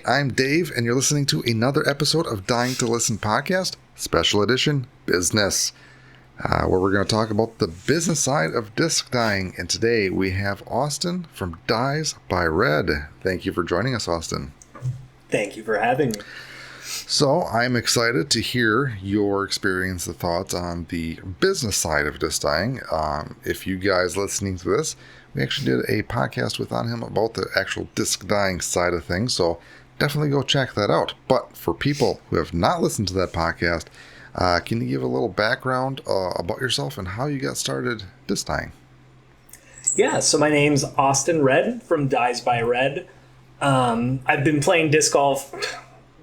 I'm Dave, and you're listening to another episode of Dying to Listen podcast, special edition business, where we're going to talk about the business side of disc dyeing. And today we have Austin from Dyes by Red. Thank you for joining us, Austin. Thank you for having me. So I'm excited to hear your experience and thoughts on the business side of disc dyeing. If you guys listening to this, we actually did a podcast on him about the actual disc dyeing side of things, so definitely go check that out. But for people who have not listened to that podcast, can you give a little background about yourself and how you got started disc dyeing? Yeah, so my name's Austin Red from Dyes by Red. I've been playing disc golf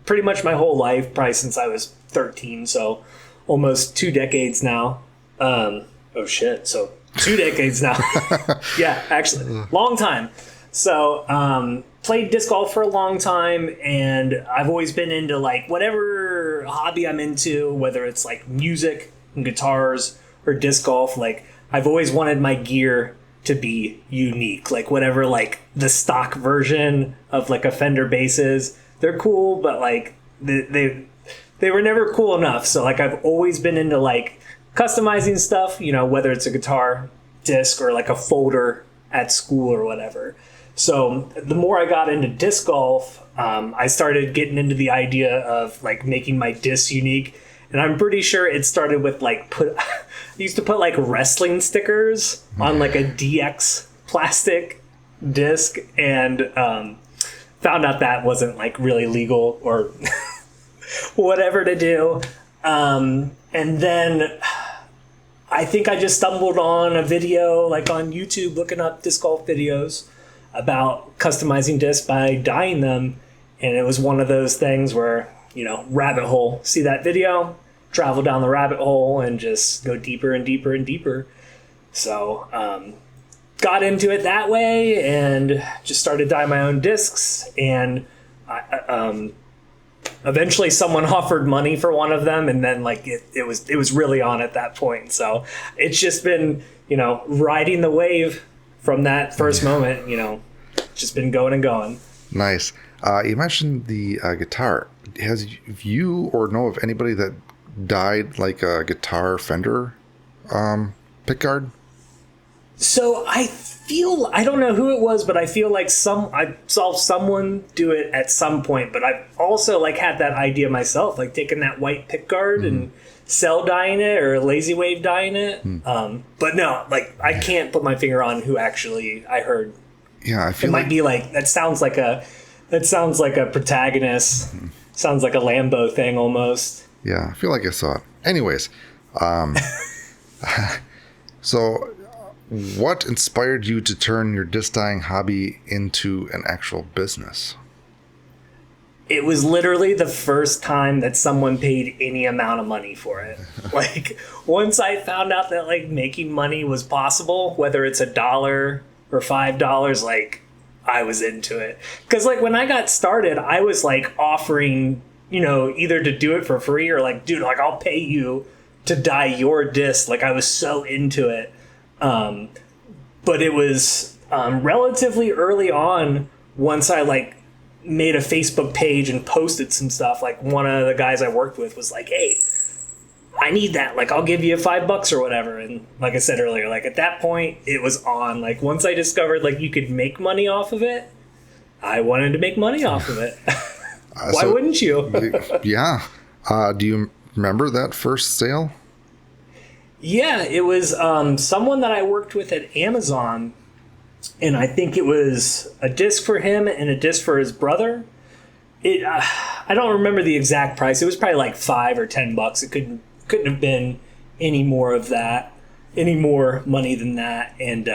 pretty much my whole life, probably since I was 13, so almost 2 decades now. So 2 decades now. Yeah, actually, long time. So played disc golf for a long time, and I've always been into like whatever hobby I'm into, whether it's like music and guitars or disc golf. Like I've always wanted my gear to be unique, like whatever like the stock version of like a Fender bass is. They're cool, but like they were never cool enough. So like I've always been into like customizing stuff, you know, whether it's a guitar disc or like a folder at school or whatever. So the more I got into disc golf, I started getting into the idea of like making my discs unique. And I'm pretty sure it started with like I used to put like wrestling stickers on like a DX plastic disc, and found out that wasn't like really legal or whatever to do. And then I think I just stumbled on a video like on YouTube looking up disc golf videos about customizing discs by dyeing them. And it was one of those things where, you know, rabbit hole, see that video, travel down the rabbit hole and just go deeper and deeper and deeper. So, got into it that way and just started dyeing my own discs. And eventually someone offered money for one of them, and then like it was really on at that point. So it's just been, you know, riding the wave from that first moment, you know, just been going and going. Nice. You mentioned the guitar. Has you or know of anybody that dyed like a guitar Fender pickguard? So I don't know who it was, but I feel like I saw someone do it at some point, but I've also like had that idea myself, like taking that white pickguard and cell dyeing it or lazy wave dyeing it. But no, like I can't put my finger on who actually I heard. Yeah, I feel it might be like that sounds like a protagonist. Sounds like a Lambo thing almost. Yeah, I feel like I saw it. Anyways, so what inspired you to turn your disc dyeing hobby into an actual business? It was literally the first time that someone paid any amount of money for it. Like once I found out that like making money was possible, whether it's $1 or $5, like I was into it. Because like when I got started, I was like offering, you know, either to do it for free or like, dude, like I'll pay you to dye your disc. Like I was so into it. But it was relatively early on, once I like made a Facebook page and posted some stuff, like one of the guys I worked with was like, hey, I need that. Like, I'll give you $5 or whatever. And like I said earlier, like at that point it was on. Like once I discovered like you could make money off of it, I wanted to make money off of it. Why wouldn't you? Yeah. Do you remember that first sale? Yeah, it was someone that I worked with at Amazon, and I think it was a disc for him and a disc for his brother. I don't remember the exact price. It was probably like $5 or $10. It couldn't have been any more money than that. And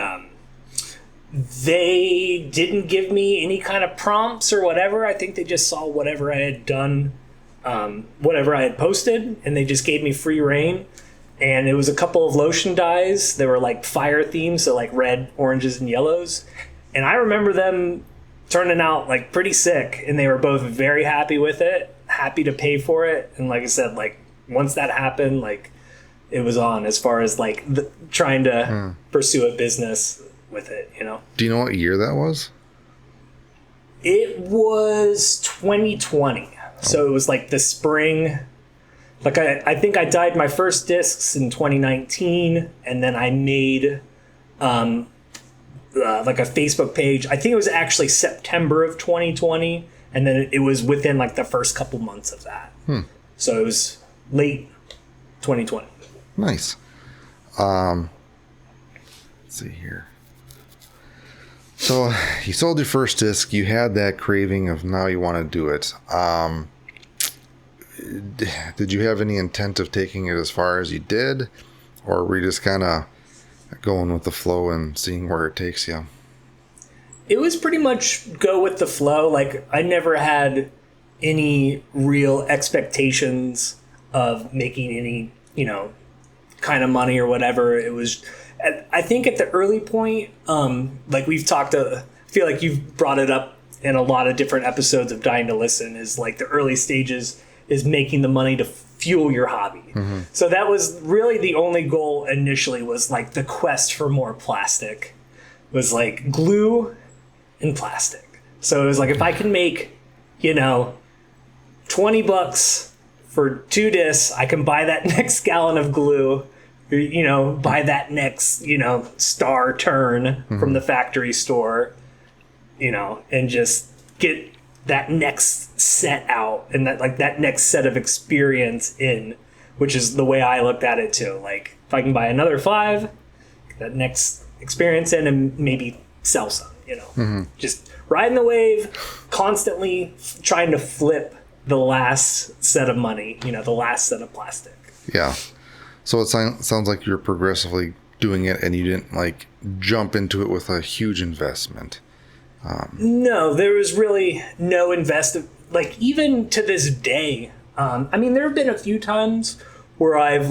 they didn't give me any kind of prompts or whatever. I think they just saw whatever I had done, whatever I had posted, and they just gave me free reign. And it was a couple of lotion dyes. They were like fire themed, so like red, oranges, and yellows. And I remember them turning out like pretty sick, and they were both very happy with it, happy to pay for it. And like I said, like once that happened, like it was on as far as like trying to pursue a business with it, you know. Do you know what year that was? It was 2020. So it was like the spring. Like I think I dyed my first discs in 2019, and then I made like a Facebook page. I think it was actually September of 2020, and then it was within like the first couple months of that. So it was late 2020. Nice. Let's see here. So you sold your first disc. You had that craving of now you want to do it. Did you have any intent of taking it as far as you did, or were you just kind of going with the flow and seeing where it takes you? It was pretty much go with the flow. Like I never had any real expectations of making any, kind of money or whatever. It was, I think at the early point, like we've talked, I feel like you've brought it up in a lot of different episodes of Dying to Listen, is like the early stages is making the money to fuel your hobby. So that was really the only goal initially, was like the quest for more plastic, was like glue and plastic. So it was like, if I can make, $20 for 2 discs, I can buy that next gallon of glue, buy that next, star turn from the factory store, and just get that next set out, and that next set of experience in, which is the way I looked at it too. Like if I can buy another 5, get that next experience in, and maybe sell some, just riding the wave, constantly trying to flip the last set of money, the last set of plastic. Yeah. So it sounds like you're progressively doing it, and you didn't like jump into it with a huge investment. No, there was really no investment. Like even to this day, there have been a few times where I've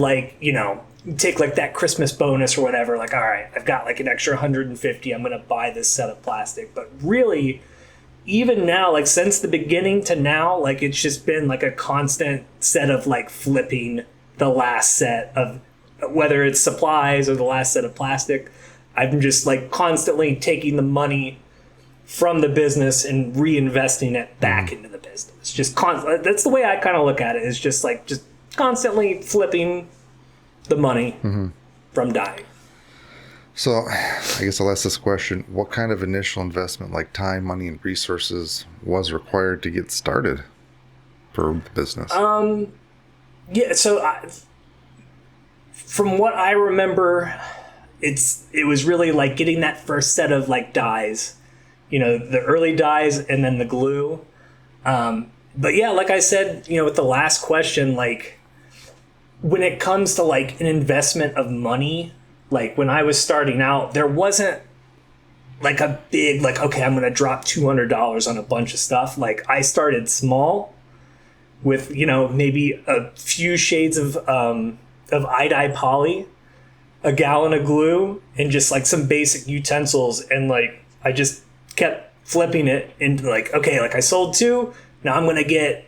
take like that Christmas bonus or whatever. Like, all right, I've got like an extra 150. I'm going to buy this set of plastic. But really, even now, like since the beginning to now, like it's just been like a constant set of like flipping the last set of, whether it's supplies or the last set of plastic. I'm just like constantly taking the money from the business and reinvesting it back into the business. Just that's the way I kind of look at it, is just constantly flipping the money from dyeing. So I guess I'll ask this question. What kind of initial investment, like time, money, and resources, was required to get started for the business? Yeah, so from what I remember, it was really like getting that first set of like dyes, the early dyes, and then the glue. But yeah, like I said, with the last question, like when it comes to like an investment of money, like when I was starting out, there wasn't like a big, like, okay, I'm going to drop $200 on a bunch of stuff. Like I started small with, maybe a few shades of iodine poly, a gallon of glue, and just like some basic utensils. And like, I just kept flipping it into like, okay, like I sold 2. Now I'm going to get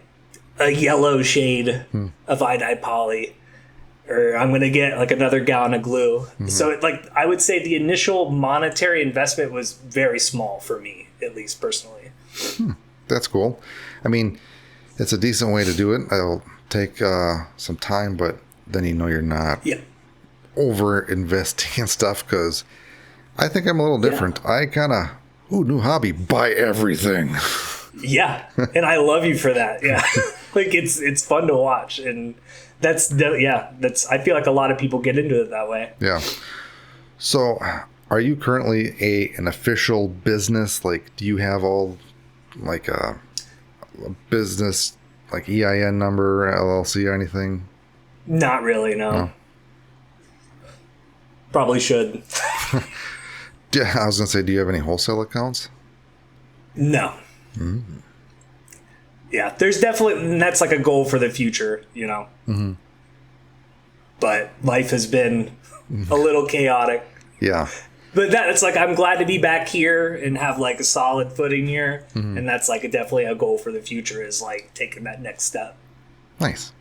a yellow shade of iodine poly, or I'm going to get like another gallon of glue. So I would say the initial monetary investment was very small for me, at least personally. That's cool. I mean, it's a decent way to do it. It'll take some time, but then you're not over investing in stuff, because I think I'm a little different. Yeah. I kind of, new hobby, buy everything. Yeah. And I love you for that. Yeah. Like it's fun to watch. And that's I feel like a lot of people get into it that way. Yeah. So are you currently an official business? Like, do you have all like a business, like EIN number, LLC, or anything? Not really, no. Probably should. Yeah, I was going to say, do you have any wholesale accounts? No. Yeah, there's definitely, and that's like a goal for the future, But life has been a little chaotic. Yeah. But it's like, I'm glad to be back here and have like a solid footing here. And that's like definitely a goal for the future, is like taking that next step. Nice.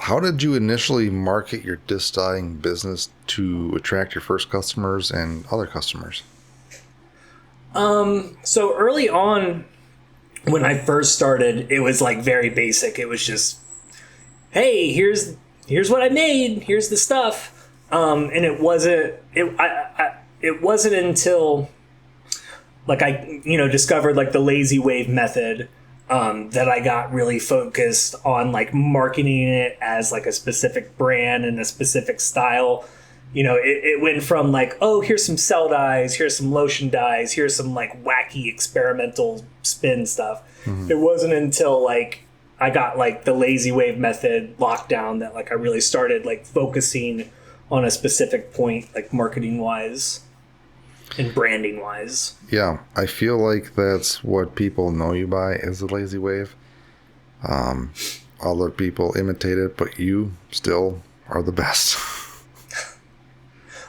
How did you initially market your disc dyeing business to attract your first customers and other customers? So early on, when I first started, it was like very basic. It was just, hey, here's what I made. Here's the stuff. And it wasn't until like I discovered like the lazy wave method, that I got really focused on like marketing it as like a specific brand and a specific style. It went from like, oh, here's some cell dyes, here's some lotion dyes, here's some like wacky experimental spin stuff. Mm-hmm. It wasn't until like I got like the lazy wave method locked down that like I really started like focusing on a specific point, like marketing wise and branding wise. Yeah, I feel like that's what people know you by, is the lazy wave. Other people imitate it, but you still are the best.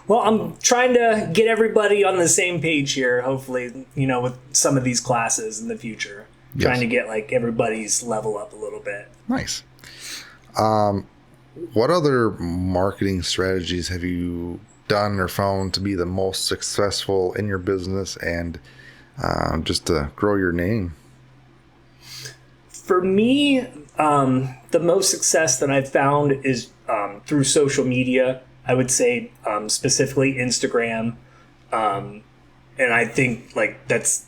Well, I'm trying to get everybody on the same page here, hopefully, with some of these classes in the future. Yes. Trying to get like everybody's level up a little bit. Nice. What other marketing strategies have you done or found to be the most successful in your business and just to grow your name? For me, the most success that I've found is through social media. I would say specifically Instagram. And I think like that's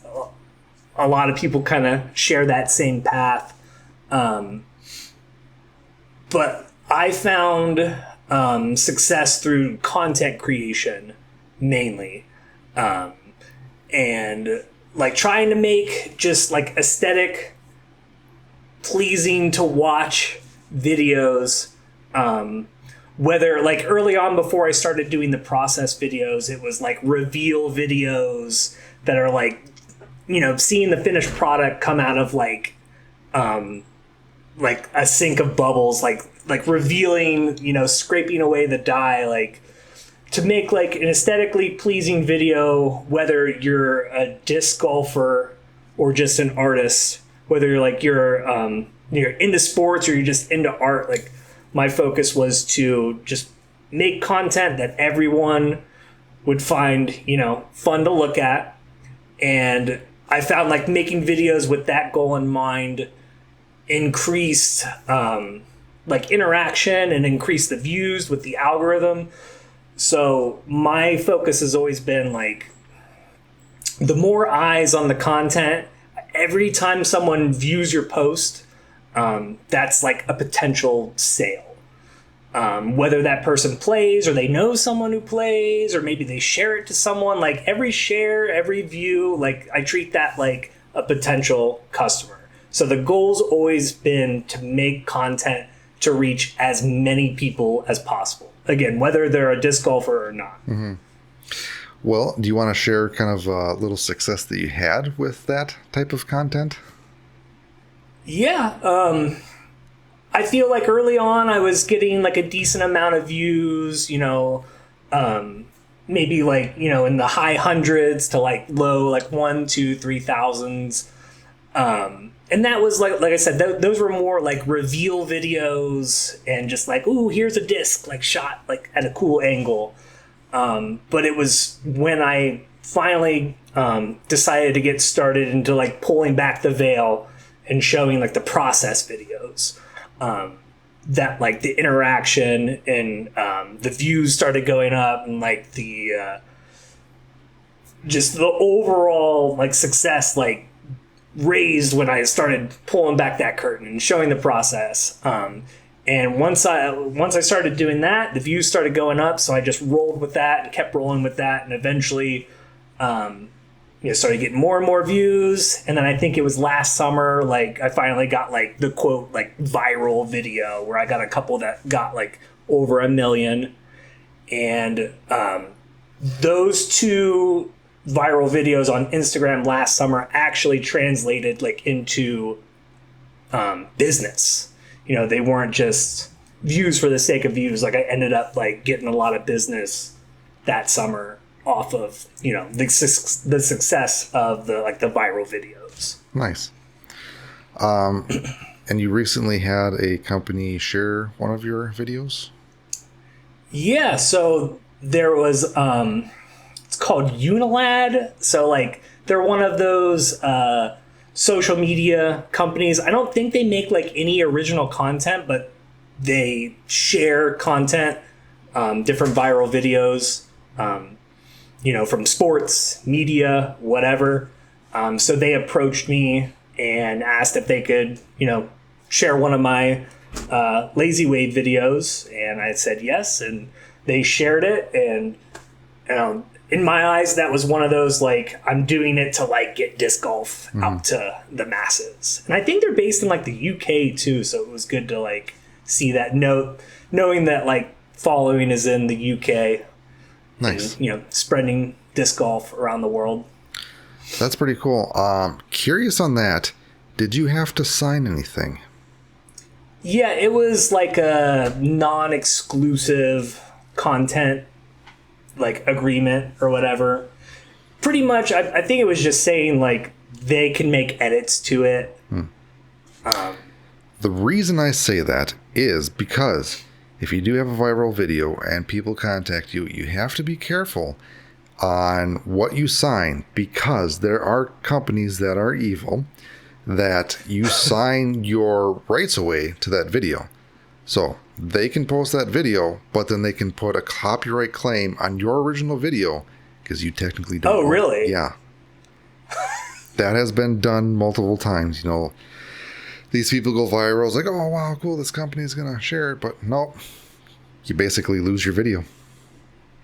a lot of people kind of share that same path. But I found success through content creation mainly. And like trying to make just like aesthetic, pleasing to watch videos. Whether like early on before I started doing the process videos, it was like reveal videos that are like, seeing the finished product come out of like a sink of bubbles, like revealing, scraping away the dye, like to make like an aesthetically pleasing video, whether you're a disc golfer or just an artist, whether you're into sports or you're just into art, like my focus was to just make content that everyone would find, fun to look at. And I found like making videos with that goal in mind increased like interaction and increased the views with the algorithm. So my focus has always been like the more eyes on the content, every time someone views your post, that's like a potential sale. Whether that person plays or they know someone who plays or maybe they share it to someone, like every share, every view, like I treat that like a potential customer. So the goal's always been to make content to reach as many people as possible. Again, whether they're a disc golfer or not. Mm-hmm. Well, do you want to share kind of a little success that you had with that type of content? Yeah. I feel like early on I was getting like a decent amount of views, maybe like, in the high hundreds to like low, like 1, 2, 3,000s. And that was like I said, those were more like reveal videos and just like, ooh, here's a disc like shot like at a cool angle. But it was when I finally decided to get started into like pulling back the veil and showing like the process videos, that like the interaction and the views started going up and like the just the overall like success like raised when I started pulling back that curtain and showing the process. And once I started doing that, the views started going up. So I just rolled with that and kept rolling with that, and eventually, started getting more and more views. And then I think it was last summer, like I finally got like the quote like viral video where I got a couple that got like over 1 million, and those two viral videos on Instagram last summer actually translated like into business. They weren't just views for the sake of views. Like I ended up like getting a lot of business that summer off of, the success of the viral videos. Nice. And you recently had a company share one of your videos? Yeah, so there was it's called Unilad. So like They're one of those social media companies. I don't think they make like any original content, but they share content, different viral videos, from sports, media, whatever. So they approached me and asked if they could, share one of my Lazy Wave videos, and I said yes, and they shared it, and in my eyes, that was one of those, like, I'm doing it to, like, get disc golf out to the masses. And I think they're based in, like, the UK, too, so it was good to, like, see that knowing that, like, following is in the UK. Nice. And, spreading disc golf around the world. That's pretty cool. Curious on that, did you have to sign anything? Yeah, it was, like, a non-exclusive content like agreement or whatever. Pretty much, I think it was just saying like they can make edits to it. The reason I say that is because if you do have a viral video and people contact you, you have to be careful on what you sign, because there are companies that are evil that you sign your rights away to that video. So they can post that video, but then they can put a copyright claim on your original video because you technically don't. Oh, really? Yeah. That has been done multiple times. These people go viral. It's like, oh, wow, cool, this company is going to share it. But nope, you basically lose your video.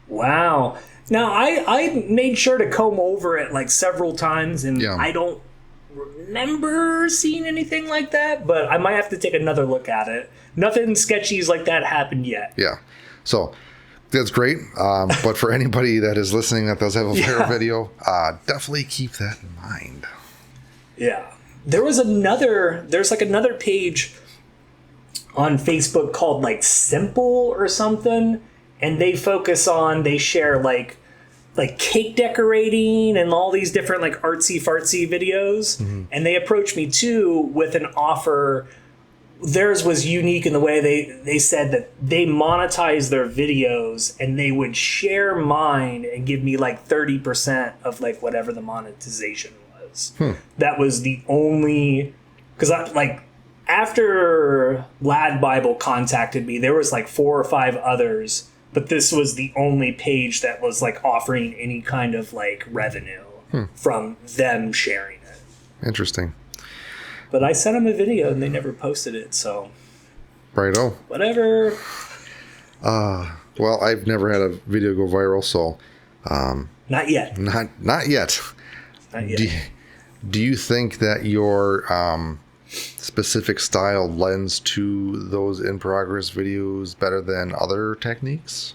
Wow. Now, I made sure to comb over it like several times, and I don't remember seeing anything like that, but I might have to take another look at it. Nothing sketchies like that happened yet. Yeah. So that's great. But for anybody that is listening that does have a viral video, definitely keep that in mind. Yeah. There's like another page on Facebook called like Simple or something, and they share like cake decorating and all these different like artsy fartsy videos. And they approached me too with an offer. Theirs was unique in the way they said that they monetize their videos and they would share mine and give me like 30% of like whatever the monetization was. That was the only, because after Lad Bible contacted me, there was like 4 or 5 others, but this was the only page that was like offering any kind of like revenue from them sharing it. Interesting. But I sent them a video and they never posted it, so Righto. whatever. Well, I've never had a video go viral, so Not yet. Not yet. Not yet. Do you think that your specific style lends to those in progress videos better than other techniques?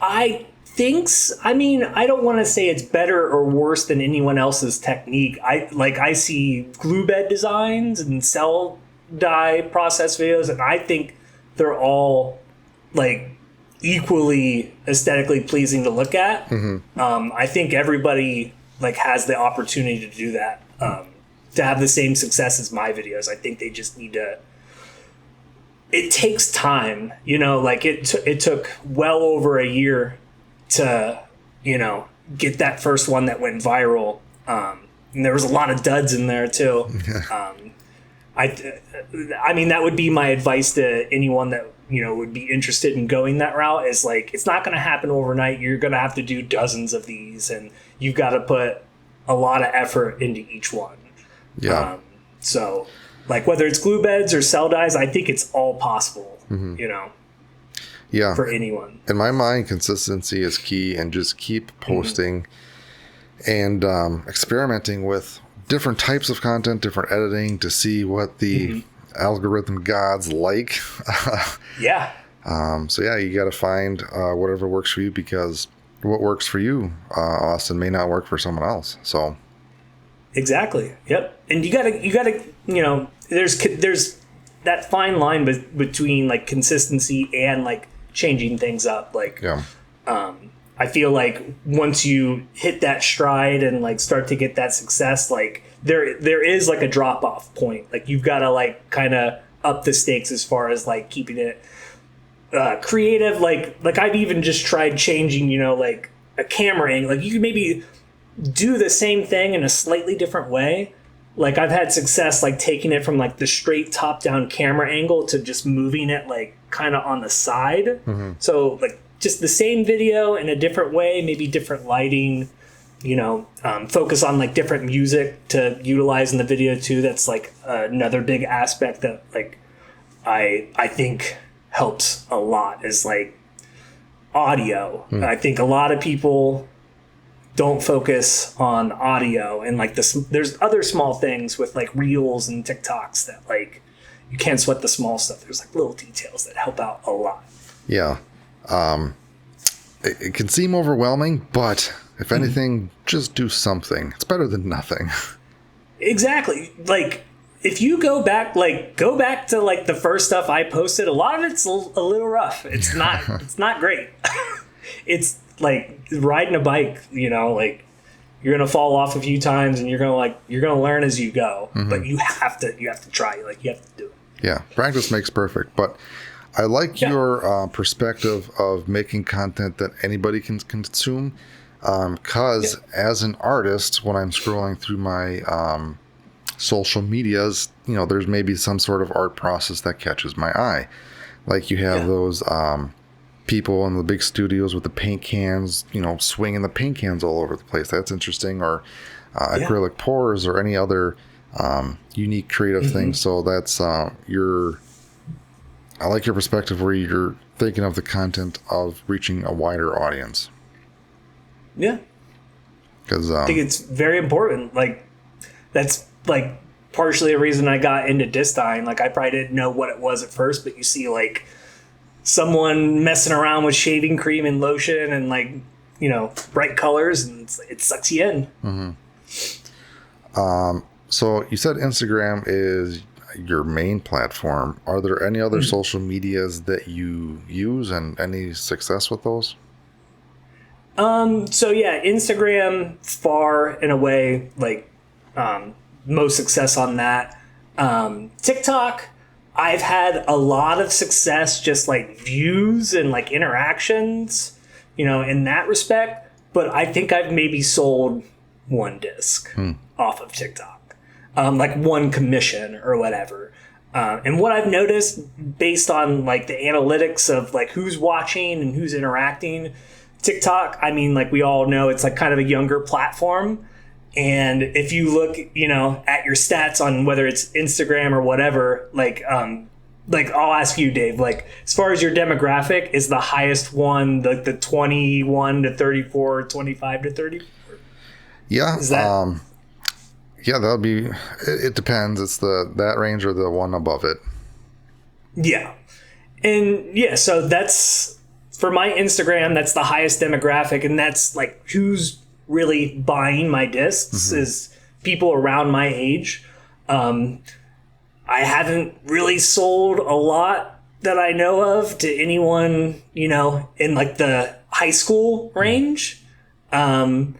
I don't want to say it's better or worse than anyone else's technique. I see glue bed designs and cell dye process videos, and I think they're all like equally aesthetically pleasing to look at. I think everybody like has the opportunity to do that, to have the same success as my videos. I think they just need to. It takes time, like it took well over a year to, get that first one that went viral. And there was a lot of duds in there too. I mean, that would be my advice to anyone that, would be interested in going that route, is like, it's not going to happen overnight. You're going to have to do dozens of these, and you've got to put a lot of effort into each one. Yeah. So like whether it's glue beds or cell dyes, I think it's all possible, Yeah. for anyone. In my mind, consistency is key, and just keep posting and experimenting with different types of content, different editing to see what the algorithm gods like. Yeah. So yeah, you got to find whatever works for you, because what works for you, Austin, may not work for someone else. So Exactly. Yep. And you gotta, there's that fine line between like consistency and like changing things up. Like, yeah. I feel like once you hit that stride and like start to get that success, like there is like a drop off point. Like you've got to like kind of up the stakes as far as like keeping it creative. Like I've even just tried changing, like a camera angle. Like you could maybe do the same thing in a slightly different way. Like I've had success like taking it from like the straight top down camera angle to just moving it like kind of on the side. So like just the same video in a different way, maybe different lighting, focus on like different music to utilize in the video too. That's like another big aspect that like I think helps a lot is like audio. I think a lot of people don't focus on audio, and like this, there's other small things with like reels and TikToks that like you can't sweat the small stuff. There's like little details that help out a lot. Yeah. It can seem overwhelming, but if anything, just do something. It's better than nothing. Exactly. Like if you go back to like the first stuff I posted, a lot of it's a little rough. It's not great. It's like riding a bike, like you're going to fall off a few times and you're going to learn as you go, but you have to try, like you have to do it. Yeah. Practice makes perfect. But I like your perspective of making content that anybody can consume. Cause as an artist, when I'm scrolling through my, social medias, there's maybe some sort of art process that catches my eye. Like you have those, people in the big studios with the paint cans, swinging the paint cans all over the place. That's interesting. Or acrylic pours or any other unique creative things. So that's I like your perspective where you're thinking of the content of reaching a wider audience. Yeah. Because I think it's very important. Like that's like partially a reason I got into disc dyeing. Like I probably didn't know what it was at first, but you see like someone messing around with shaving cream and lotion and like, bright colors, and it sucks you in. So you said Instagram is your main platform. Are there any other social medias that you use and any success with those? So yeah, Instagram far and away, like, most success on that. TikTok, I've had a lot of success, just like views and like interactions, in that respect. But I think I've maybe sold one disc off of TikTok, like one commission or whatever. And what I've noticed based on like the analytics of like who's watching and who's interacting, TikTok, I mean, like we all know it's like kind of a younger platform. And if you look, at your stats on whether it's Instagram or whatever, like I'll ask you, Dave, like as far as your demographic, is the highest one the 21 to 34, 25 to 34? Yeah. Is that? Yeah, that'll be, it depends. It's that range or the one above it. Yeah. And yeah, so that's for my Instagram, that's the highest demographic. And that's like who's really buying my discs is people around my age. I haven't really sold a lot that I know of to anyone, in like the high school range. And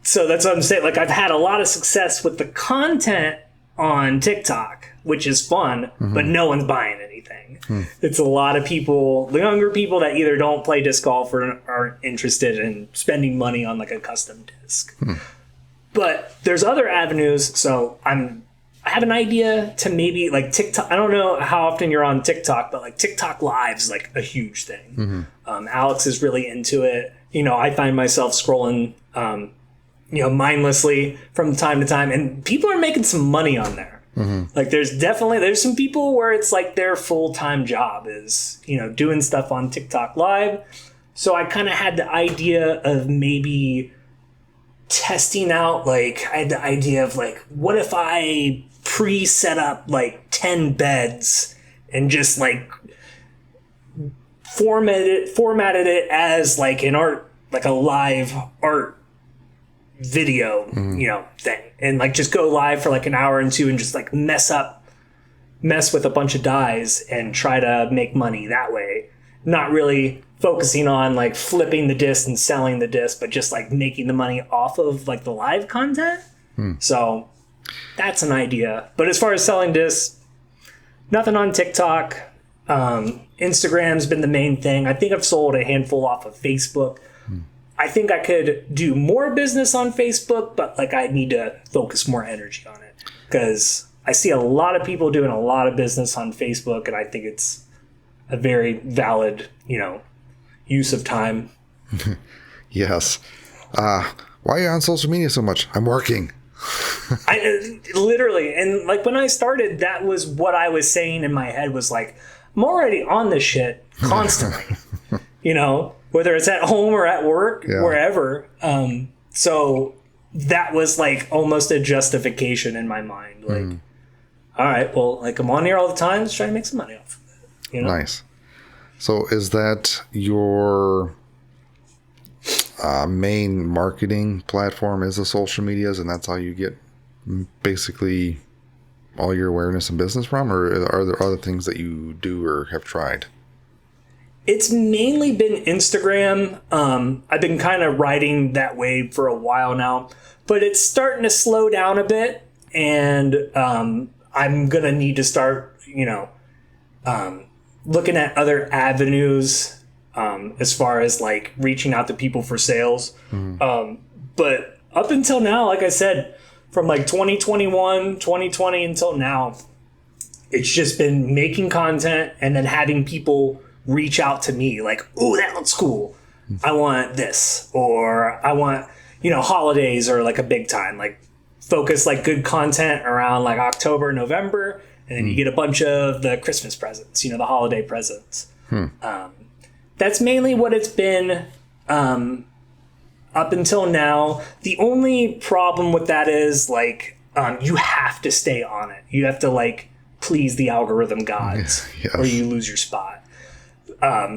so that's what I'm saying. Like I've had a lot of success with the content on TikTok, which is fun, but no one's buying anything. It's a lot of people, the younger people that either don't play disc golf or aren't interested in spending money on like a custom disc. But there's other avenues. So I have an idea to maybe like TikTok. I don't know how often you're on TikTok, but like TikTok Live is like a huge thing. Alex is really into it. I find myself scrolling, mindlessly from time to time, and people are making some money on there. Like there's some people where it's like their full-time job is, doing stuff on TikTok Live. So I kind of had the idea of maybe testing out, like I had the idea of like, what if I pre-set up like 10 beds and just like formatted it as like an art, like a live art video, thing, and like just go live for like an hour and two and just like mess with a bunch of dyes and try to make money that way. Not really focusing on like flipping the disc and selling the disc, but just like making the money off of like the live content. So that's an idea. But as far as selling discs, nothing on TikTok. Instagram's been the main thing. I think I've sold a handful off of Facebook. I think I could do more business on Facebook, but like I need to focus more energy on it because I see a lot of people doing a lot of business on Facebook, and I think it's a very valid, use of time. Yes. Why are you on social media so much? I'm working. I literally, and like when I started, that was what I was saying in my head was like, I'm already on this shit constantly, whether it's at home or at work, wherever. So that was like almost a justification in my mind. Like, all right, well, like I'm on here all the time, let's try to make some money off of it. Nice. So is that your main marketing platform is the social medias, and that's how you get basically all your awareness and business from, or are there other things that you do or have tried? It's mainly been Instagram. I've been kind of riding that wave for a while now, but it's starting to slow down a bit, and I'm going to need to start, looking at other avenues as far as like reaching out to people for sales. But up until now, like I said, from like 2021, 2020 until now, it's just been making content and then having people reach out to me like, oh, that looks cool. I want this, or I want, holidays are like a big time, like focus like good content around like October, November. And then you get a bunch of the Christmas presents, the holiday presents. That's mainly what it's been up until now. The only problem with that is like you have to stay on it. You have to like please the algorithm gods, or you lose your spot.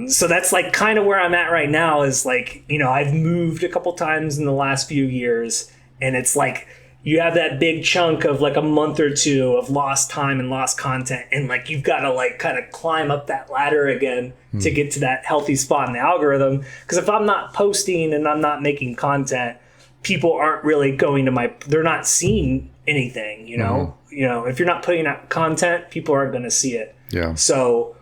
So that's like kind of where I'm at right now is like, I've moved a couple times in the last few years, and it's like you have that big chunk of like a month or two of lost time and lost content. And like, you've got to like kind of climb up that ladder again to get to that healthy spot in the algorithm. Because if I'm not posting and I'm not making content, people aren't really going to they're not seeing anything, if you're not putting out content, people aren't going to see it. Yeah. So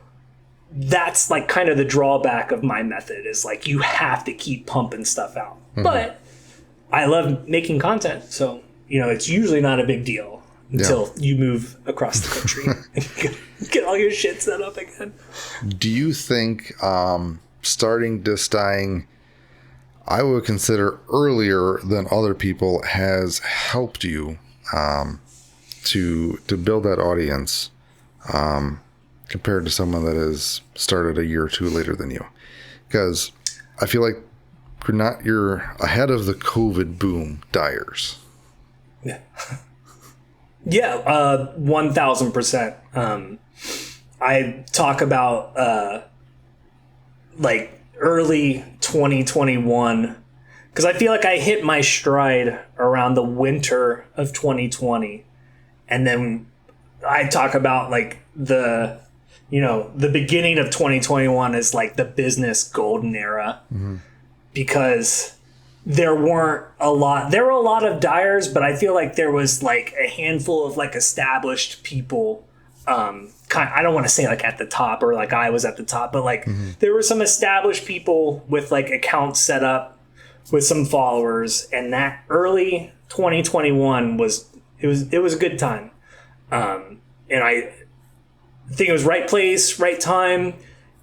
that's like kind of the drawback of my method is like, you have to keep pumping stuff out. But I love making content. So, it's usually not a big deal until you move across the country and get all your shit set up again. Do you think starting disc dyeing, I would consider earlier than other people, has helped you to build that audience compared to someone that has started a year or two later than you? Because I feel like you're ahead of the COVID boom dyers. Yeah. Yeah, 1000%. I talk about like early 2021 because I feel like I hit my stride around the winter of 2020, and then I talk about like the beginning of 2021 is like the business golden era because there were a lot of dyers, but I feel like there was like a handful of like established people. I don't want to say like at the top or like I was at the top, but like there were some established people with like accounts set up with some followers, and that early 2021 was a good time. And I think it was right place, right time,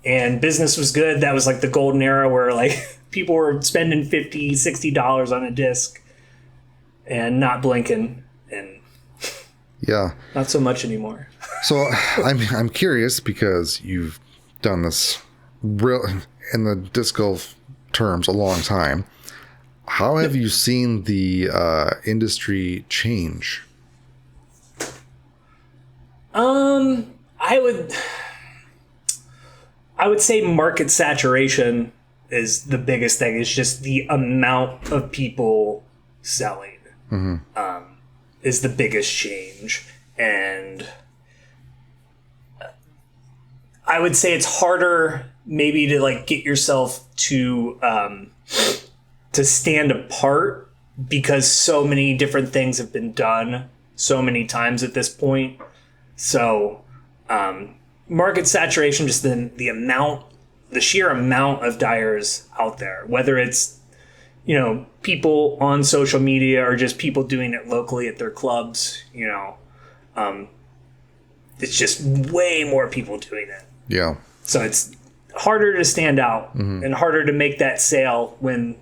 and business was good. That was like the golden era where like people were spending $50, $60 on a disc and not blinking, and not so much anymore. So I'm curious because you've done this real in the disc golf terms a long time. How have you seen the industry change? I would say market saturation is the biggest thing. It's just the amount of people selling is the biggest change. And I would say it's harder maybe to like get yourself to stand apart because so many different things have been done so many times at this point. So market saturation, just the sheer amount of dyers out there, whether it's, people on social media or just people doing it locally at their clubs, it's just way more people doing it. Yeah. So it's harder to stand out and harder to make that sale when,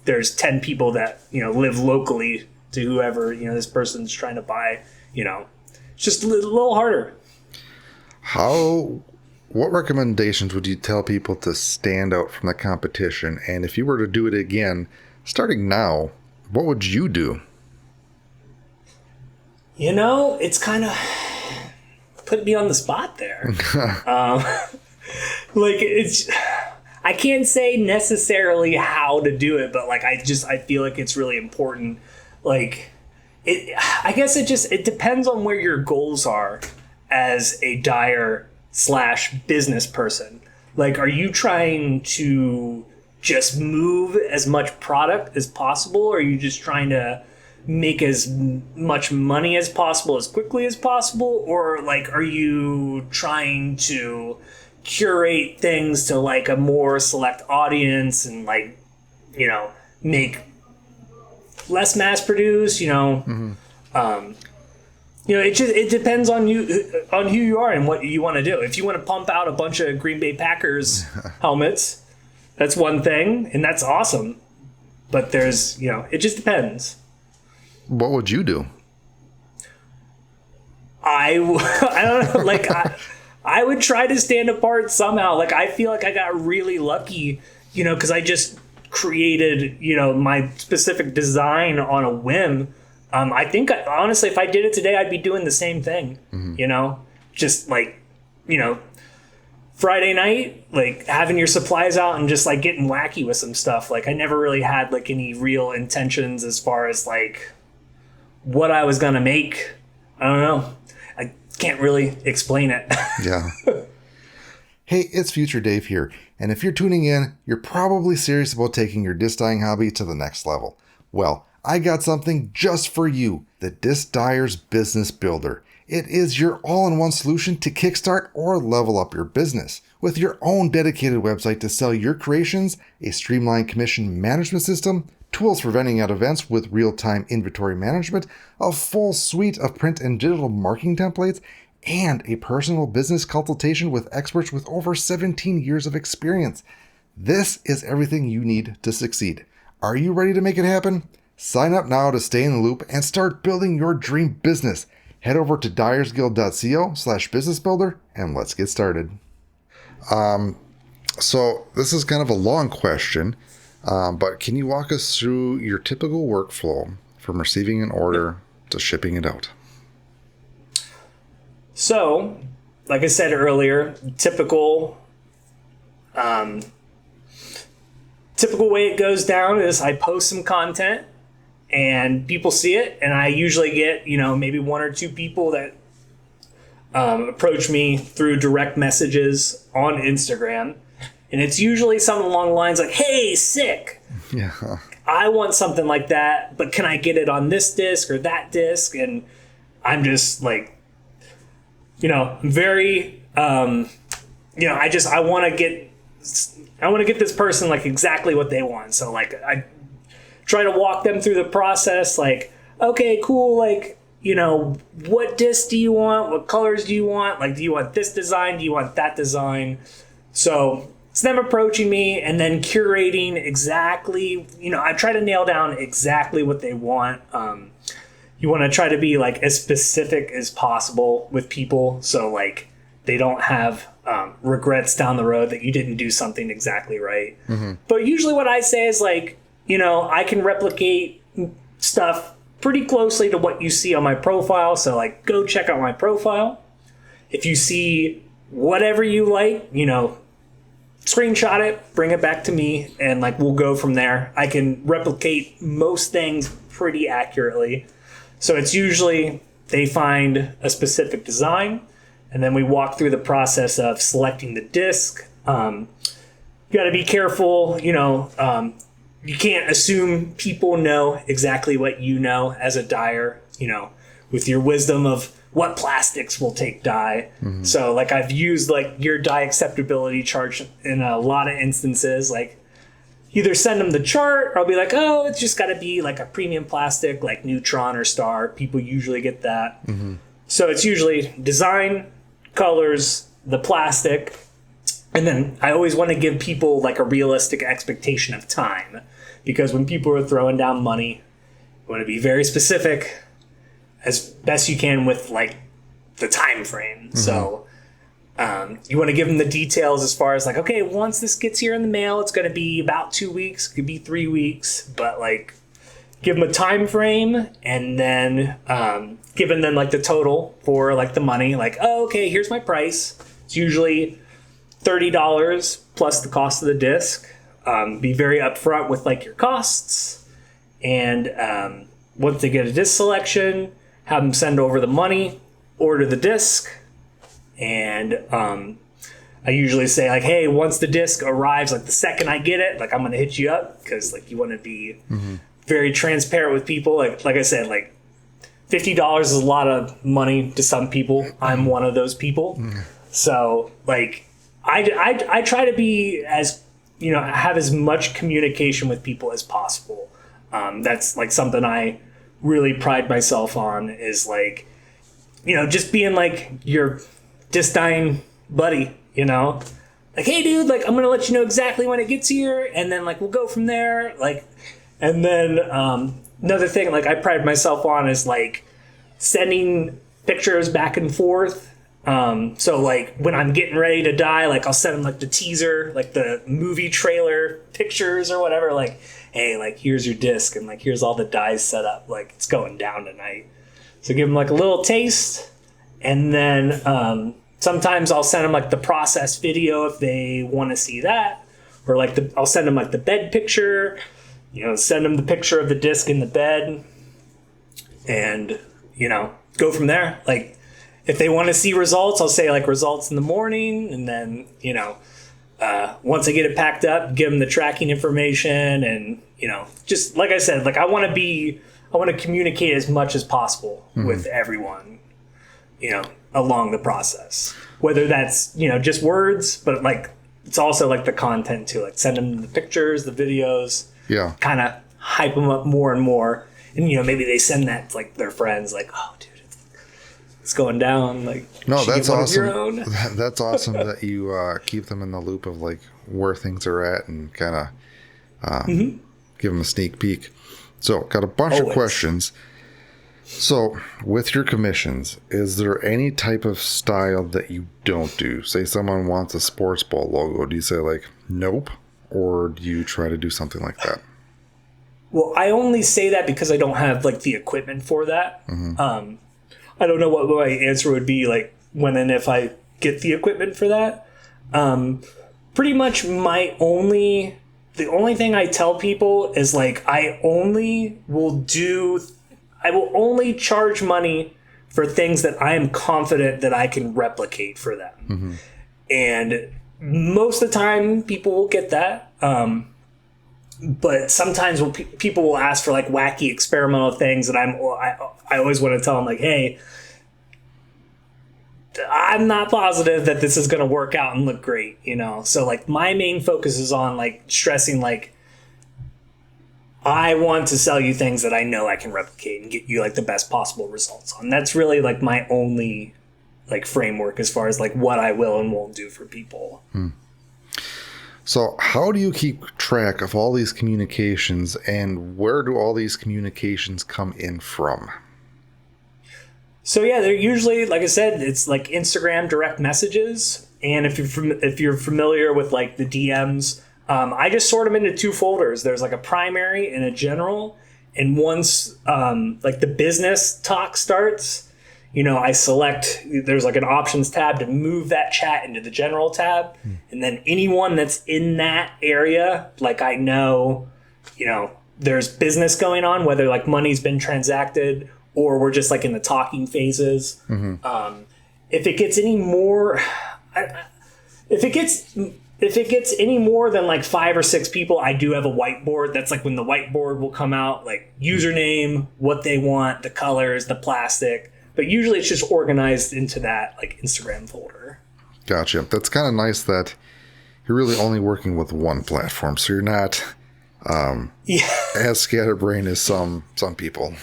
there's 10 people that, live locally to whoever, this person's trying to buy, it's just a little harder. What recommendations would you tell people to stand out from the competition? And if you were to do it again, starting now, what would you do? It's kind of put me on the spot there. I can't say necessarily how to do it, but I feel like it's really important. I guess it depends on where your goals are as a dyer / business person. Are you trying to just move as much product as possible, or are you just trying to make as much money as possible as quickly as possible, or are you trying to curate things to a more select audience and make less mass produced? It depends on who you are and what you want to do. If you want to pump out a bunch of Green Bay Packers helmets, that's one thing, and that's awesome. But there's, it just depends. What would you do? I don't know. I would try to stand apart somehow. I feel like I got really lucky, because I just created, my specific design on a whim. I think, honestly, if I did it today, I'd be doing the same thing, just Friday night, having your supplies out and just getting wacky with some stuff. I never really had any real intentions as far as what I was going to make. I don't know. I can't really explain it. Yeah. Hey, it's Future Dave here. And if you're tuning in, you're probably serious about taking your disc dyeing hobby to the next level. Well, I got something just for you, the Disc Dyers Business Builder. It is your all-in-one solution to kickstart or level up your business. With your own dedicated website to sell your creations, a streamlined commission management system, tools for vending at events with real-time inventory management, a full suite of print and digital marketing templates, and a personal business consultation with experts with over 17 years of experience. This is everything you need to succeed. Are you ready to make it happen? Sign up now to stay in the loop and start building your dream business. Head over to dyersguild.co/businessbuilder and let's get started. So this is kind of a long question, but can you walk us through your typical workflow from receiving an order to shipping it out? So, like I said earlier, typical way it goes down is I post some content and people see it, and I usually get, maybe one or two people that approach me through direct messages on Instagram. And it's usually something along the lines like, hey, sick. Yeah. I want something like that, but can I get it on this disc or that disc? And I'm just very, I want to get this person exactly what they want. So I try to walk them through the process. Okay, cool. What disc do you want? What colors do you want? Do you want this design? Do you want that design? So it's them approaching me and then curating exactly, I try to nail down exactly what they want. You want to try to be as specific as possible with people. So they don't have regrets down the road that you didn't do something exactly right. Mm-hmm. But usually what I say is I can replicate stuff pretty closely to what you see on my profile. So go check out my profile. If you see whatever you like, screenshot it, bring it back to me, and we'll go from there. I can replicate most things pretty accurately. So it's usually they find a specific design, and then we walk through the process of selecting the disc. You got to be careful, you can't assume people know exactly what you know as a dyer, with your wisdom of what plastics will take dye. Mm-hmm. So I've used your dye acceptability chart in a lot of instances. either send them the chart, or I'll be like, oh, it's just got to be like a premium plastic, like Neutron or Star. People usually get that. Mm-hmm. So it's usually design, colors, the plastic, and then I always want to give people like a realistic expectation of time, because when people are throwing down money, you want to be very specific as best you can with like the time frame. Mm-hmm. So you want to give them the details as far as like, okay, once this gets here in the mail, it's going to be about 2 weeks, could be 3 weeks, but like give them a time frame, and then giving them like the total for like the money, like, oh, okay, here's my price. It's usually $30 plus the cost of the disc. Be very upfront with like your costs, and once they get a disc selection, have them send over the money, order the disc. And I usually say like, hey, once the disc arrives, like the second I get it, like I'm going to hit you up, because like you want to be very transparent with people. Like I said, like $50 is a lot of money to some people. I'm one of those people. So like I try to be as, you know, have as much communication with people as possible. That's like something I really pride myself on, is like, you know, just being like your disc dyeing buddy, you know, like, hey dude, like I'm gonna let you know exactly when it gets here, and then like we'll go from there. Like, and then another thing like I pride myself on is like sending pictures back and forth. So like when I'm getting ready to dye, like I'll send them like the teaser, like the movie trailer pictures or whatever, like, hey, like here's your disc, and like here's all the dyes set up, like it's going down tonight. So give them like a little taste. And then sometimes I'll send them like the process video if they want to see that, or like I'll send them like the bed picture, you know, send them the picture of the disc in the bed, and, you know, go from there. Like if they want to see results, I'll say like results in the morning, and then, you know, once I get it packed up, give them the tracking information, and, you know, just like I said, like I want to communicate as much as possible with everyone, you know, along the process, whether that's, you know, just words, but like it's also like the content too, like send them the pictures, the videos, kind of hype them up more and more. And, you know, maybe they send that to like their friends, like, oh dude, it's going down. Like, no, that's awesome. That's awesome that you keep them in the loop of like where things are at, and kind of give them a sneak peek. So got a bunch of questions. So, with your commissions, is there any type of style that you don't do? Say someone wants a sports ball logo. Do you say, like, nope? Or do you try to do something like that? Well, I only say that because I don't have, like, the equipment for that. I don't know what my answer would be, like, when and if I get the equipment for that. Pretty much the only thing I tell people is, like, I will only charge money for things that I am confident that I can replicate for them. And most of the time people will get that. But sometimes people will ask for like wacky experimental things, and I always want to tell them like, hey, I'm not positive that this is going to work out and look great, you know? So like my main focus is on like stressing, like, I want to sell you things that I know I can replicate and get you like the best possible results on. That's really like my only like framework as far as like what I will and won't do for people. So how do you keep track of all these communications, and where do all these communications come in from? So yeah, they're usually, like I said, it's like Instagram direct messages. And if you're familiar with like the DMs, I just sort them into 2 folders. There's like a primary and a general. And once like the business talk starts, you know, I select, there's like an options tab to move that chat into the general tab. And then anyone that's in that area, like I know, you know, there's business going on, whether like money's been transacted or we're just like in the talking phases. If it gets any more, if it gets any more than like 5 or 6 people, I do have a whiteboard. That's like when the whiteboard will come out, like username, what they want, the colors, the plastic. But usually it's just organized into that like Instagram folder. Gotcha. That's kind of nice that you're really only working with one platform. So you're not Yeah. As scatterbrained as some people.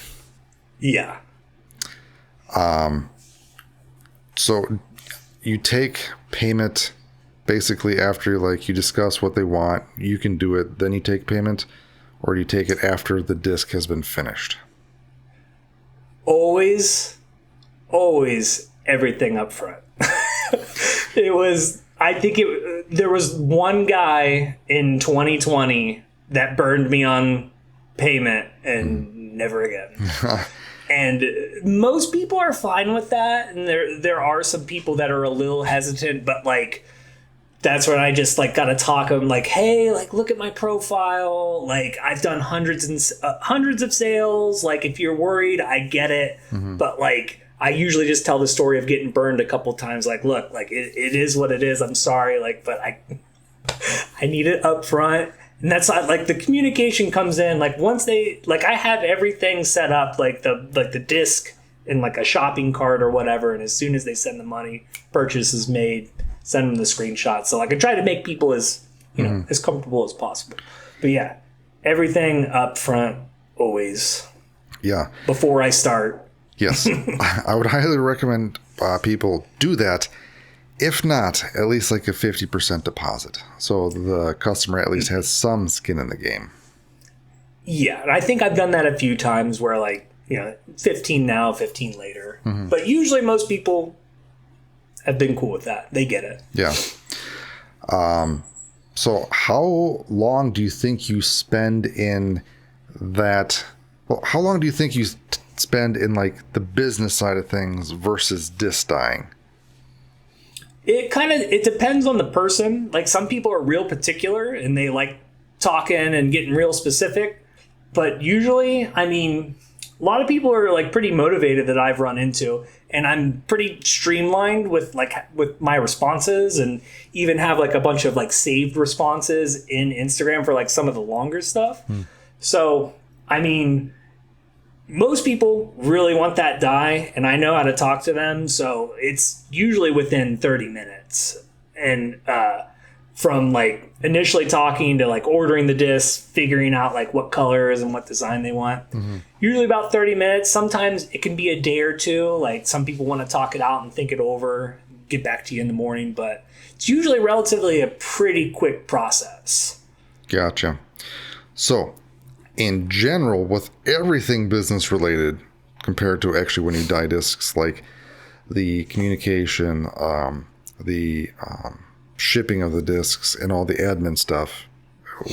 Yeah. So you take payment basically after, like, you discuss what they want, you can do it, then you take payment, or do you take it after the disc has been finished? Always everything up front. There was one guy in 2020 that burned me on payment and never again. And most people are fine with that. And there are some people that are a little hesitant, but like, that's when I just like got to talk them like, hey, like, look at my profile. Like, I've done hundreds of sales. Like, if you're worried, I get it. But like, I usually just tell the story of getting burned a couple times. Like, look, like it is what it is. I'm sorry. Like, but I need it up front. And that's not, like, the communication comes in. Like, once they, like, I have everything set up, like the disc in like a shopping cart or whatever. And as soon as they send the money, purchase is made, send them the screenshot. So like, I try to make people as, as comfortable as possible. But yeah, everything up front, always. Yeah. Before I start. Yes. I would highly recommend people do that. If not, at least like a 50% deposit. So the customer at least has some skin in the game. Yeah. And I think I've done that a few times where, like, 15 now, 15 later. But usually most people have been cool with that. They get it. Yeah. So how long do you think you spend in that? Well, how long do you think you spend in like the business side of things versus disc dyeing? It depends on the person. Like, some people are real particular and they like talking and getting real specific. But usually, I mean, a lot of people are like pretty motivated that I've run into, and I'm pretty streamlined with my responses, and even have like a bunch of like saved responses in Instagram for like some of the longer stuff. So, I mean, most people really want that dye, and I know how to talk to them. So it's usually within 30 minutes. And from like initially talking to like ordering the disc, figuring out like what colors and what design they want, usually about 30 minutes. Sometimes it can be a day or two. Like, some people want to talk it out and think it over, get back to you in the morning, but it's usually relatively a pretty quick process. Gotcha. So, in general, with everything business related, compared to actually when you dye discs, like the communication, the shipping of the discs, and all the admin stuff,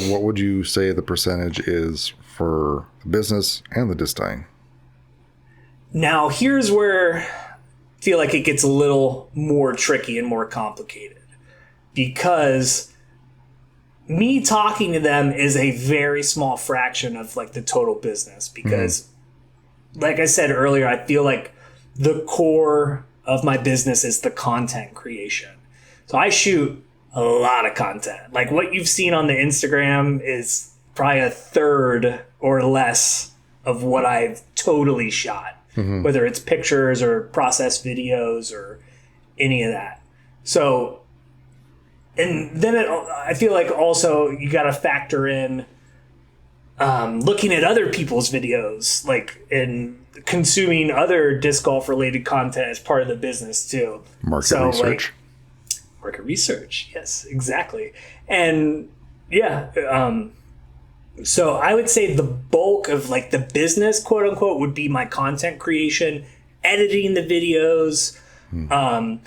what would you say the percentage is for the business and the disc dyeing? Now, here's where I feel like it gets a little more tricky and more complicated, because me talking to them is a very small fraction of like the total business, because like I said earlier, I feel like the core of my business is the content creation. So I shoot a lot of content. Like, what you've seen on the Instagram is probably a third or less of what I've totally shot, whether it's pictures or process videos or any of that. So, and then I feel like also you got to factor in looking at other people's videos, like, and consuming other disc golf related content as part of the business too. Market research. Market research. Yes, exactly. And yeah, so I would say the bulk of like the business, quote unquote, would be my content creation, editing the videos, and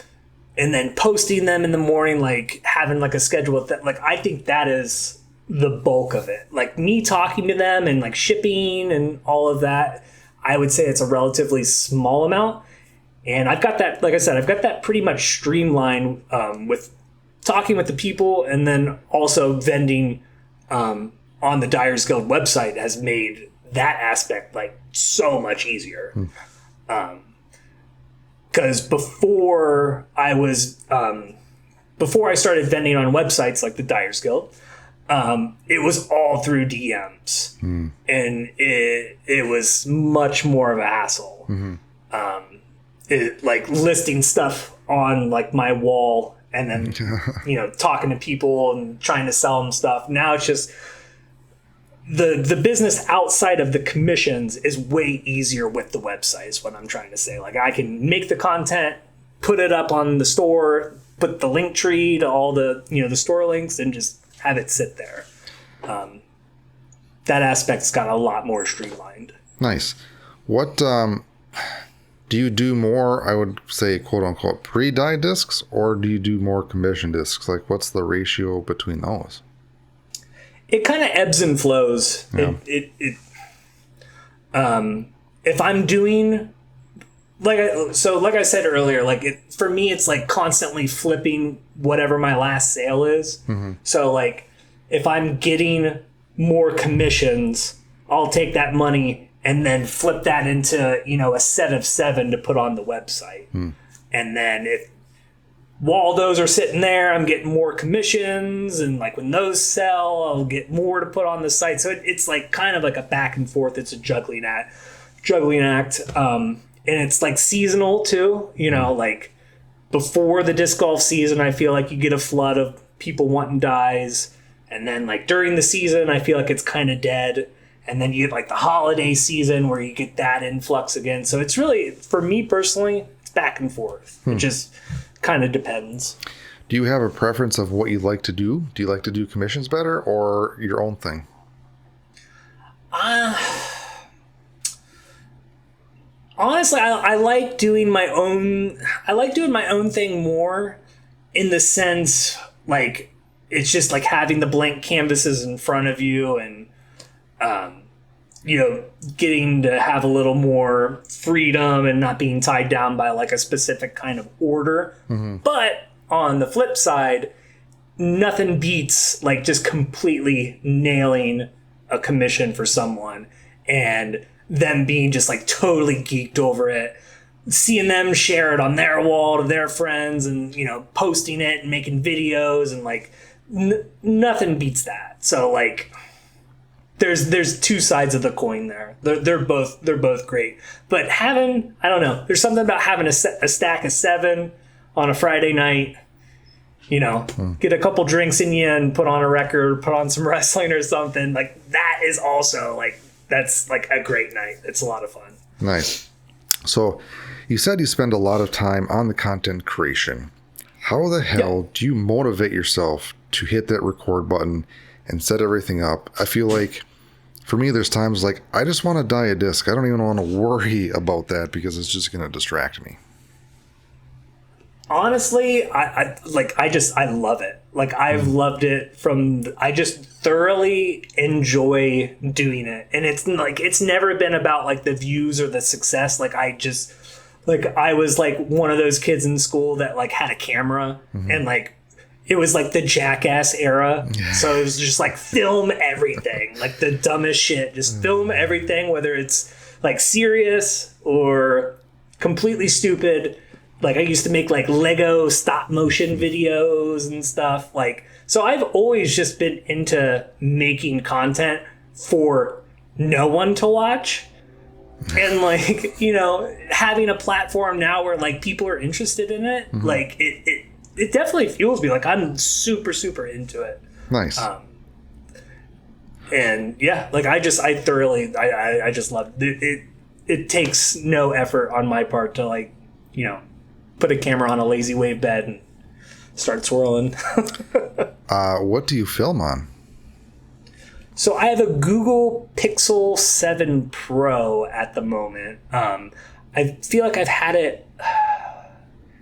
then posting them in the morning, like having like a schedule with that. Like, I think that is the bulk of it. Like, me talking to them and like shipping and all of that, I would say it's a relatively small amount. And I've got that, like I said, I've got that pretty much streamlined with talking with the people, and then also vending on the Dyers Guild website has made that aspect like so much easier. Because before I started vending on websites like the Dyers Guild, it was all through DMs, and it was much more of a hassle. Like listing stuff on like my wall, and then talking to people and trying to sell them stuff. Now it's just the business outside of the commissions is way easier with the website is what I'm trying to say. Like I can make the content, put it up on the store, put the link tree to all the, the store links and just have it sit there. That aspect's got a lot more streamlined. Nice. What do you do more, I would say, quote unquote, pre-dye discs, or do you do more commission discs? Like what's the ratio between those? It kind of ebbs and flows. Yeah. If I'm doing like I said earlier, for me, it's like constantly flipping whatever my last sale is. Mm-hmm. So like if I'm getting more commissions, I'll take that money and then flip that into, a set of 7 to put on the website. And then while those are sitting there, I'm getting more commissions, and like when those sell, I'll get more to put on the site. So it's like kind of like a back and forth. It's a juggling act. And it's like seasonal too, like before the disc golf season, I feel like you get a flood of people wanting dyes. And then like during the season, I feel like it's kind of dead. And then you get like the holiday season where you get that influx again. So it's really, for me personally, it's back and forth. It just kind of depends. Do you have a preference of what you'd like to do? Do you like to do commissions better or your own thing? Honestly, I like doing my own. I like doing my own thing more, in the sense like it's just like having the blank canvases in front of you, and getting to have a little more freedom and not being tied down by like a specific kind of order. Mm-hmm. But on the flip side, nothing beats like just completely nailing a commission for someone and them being just like totally geeked over it, seeing them share it on their wall to their friends and, posting it and making videos, and like nothing beats that. So like there's two sides of the coin there. They're both great. But having, I don't know, there's something about having a stack of 7 on a Friday night, get a couple drinks in you and put on a record, put on some wrestling or something. Like that is also like, that's like a great night. It's a lot of fun. Nice. So you said you spend a lot of time on the content creation. How the hell do you motivate yourself to hit that record button and set everything up? I feel like for me, there's times like I just want to dye a disc. I don't even want to worry about that because it's just going to distract me. Honestly, I love it. Like I've loved it I just thoroughly enjoy doing it. And it's like, it's never been about like the views or the success. Like I was like one of those kids in school that like had a camera, and like it was like the Jackass era. Yeah. So it was just like film everything, like the dumbest shit, just film everything, whether it's like serious or completely stupid. Like I used to make like Lego stop motion videos and stuff. Like, so I've always just been into making content for no one to watch. And like, having a platform now where like people are interested in it, like it definitely fuels me. Like I'm super, super into it. Nice. And yeah, like I just love it. It takes no effort on my part to like, put a camera on a lazy wave bed and start swirling. What do you film on? So I have a Google Pixel 7 Pro at the moment. I feel like I've had it,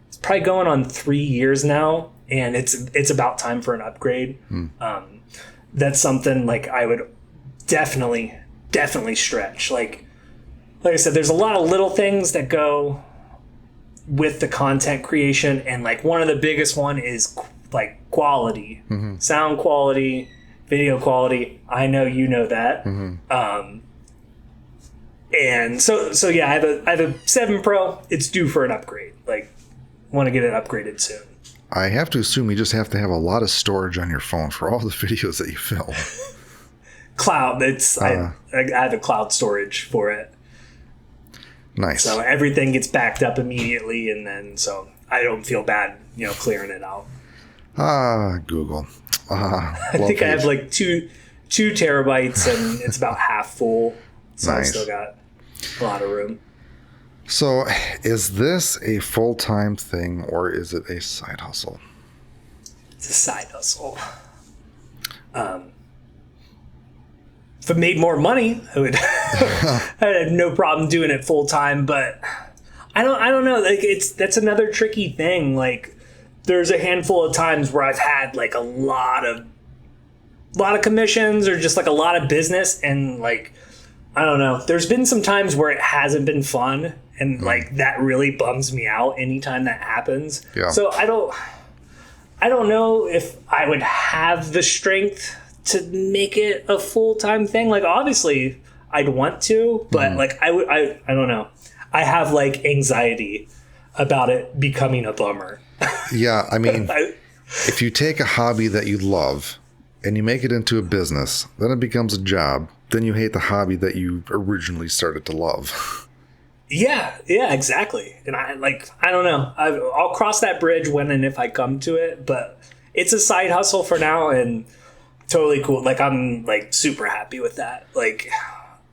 it's probably going on 3 years now, and it's about time for an upgrade. That's something like I would definitely stretch. Like I said, there's a lot of little things that go with the content creation, and like one of the biggest one is like quality, sound quality, video quality. I know you know that. And so yeah, I have a 7 Pro. It's due for an upgrade. Like, want to get it upgraded soon. I have to assume you just have to have a lot of storage on your phone for all the videos that you film. Cloud. I have a cloud storage for it. Nice. So everything gets backed up immediately, and then so I don't feel bad, clearing it out. Google. I think I have like two 2 terabytes, and it's about half full. So Nice. I still got a lot of room. So, is this a full-time thing or is it a side hustle? It's a side hustle. If I made more money, I would. I had no problem doing it full time, but I don't know. Like that's another tricky thing. Like there's a handful of times where I've had like a lot of commissions or just like a lot of business, and like I don't know. There's been some times where it hasn't been fun, and like that really bums me out anytime that happens. Yeah. So I don't know if I would have the strength to make it a full-time thing. Like obviously I'd want to, but like I don't know. I have like anxiety about it becoming a bummer. Yeah, I mean, if you take a hobby that you love and you make it into a business, then it becomes a job. Then you hate the hobby that you originally started to love. Yeah, exactly. And I don't know. I'll cross that bridge when and if I come to it, but it's a side hustle for now and totally cool. Like I'm like super happy with that. Like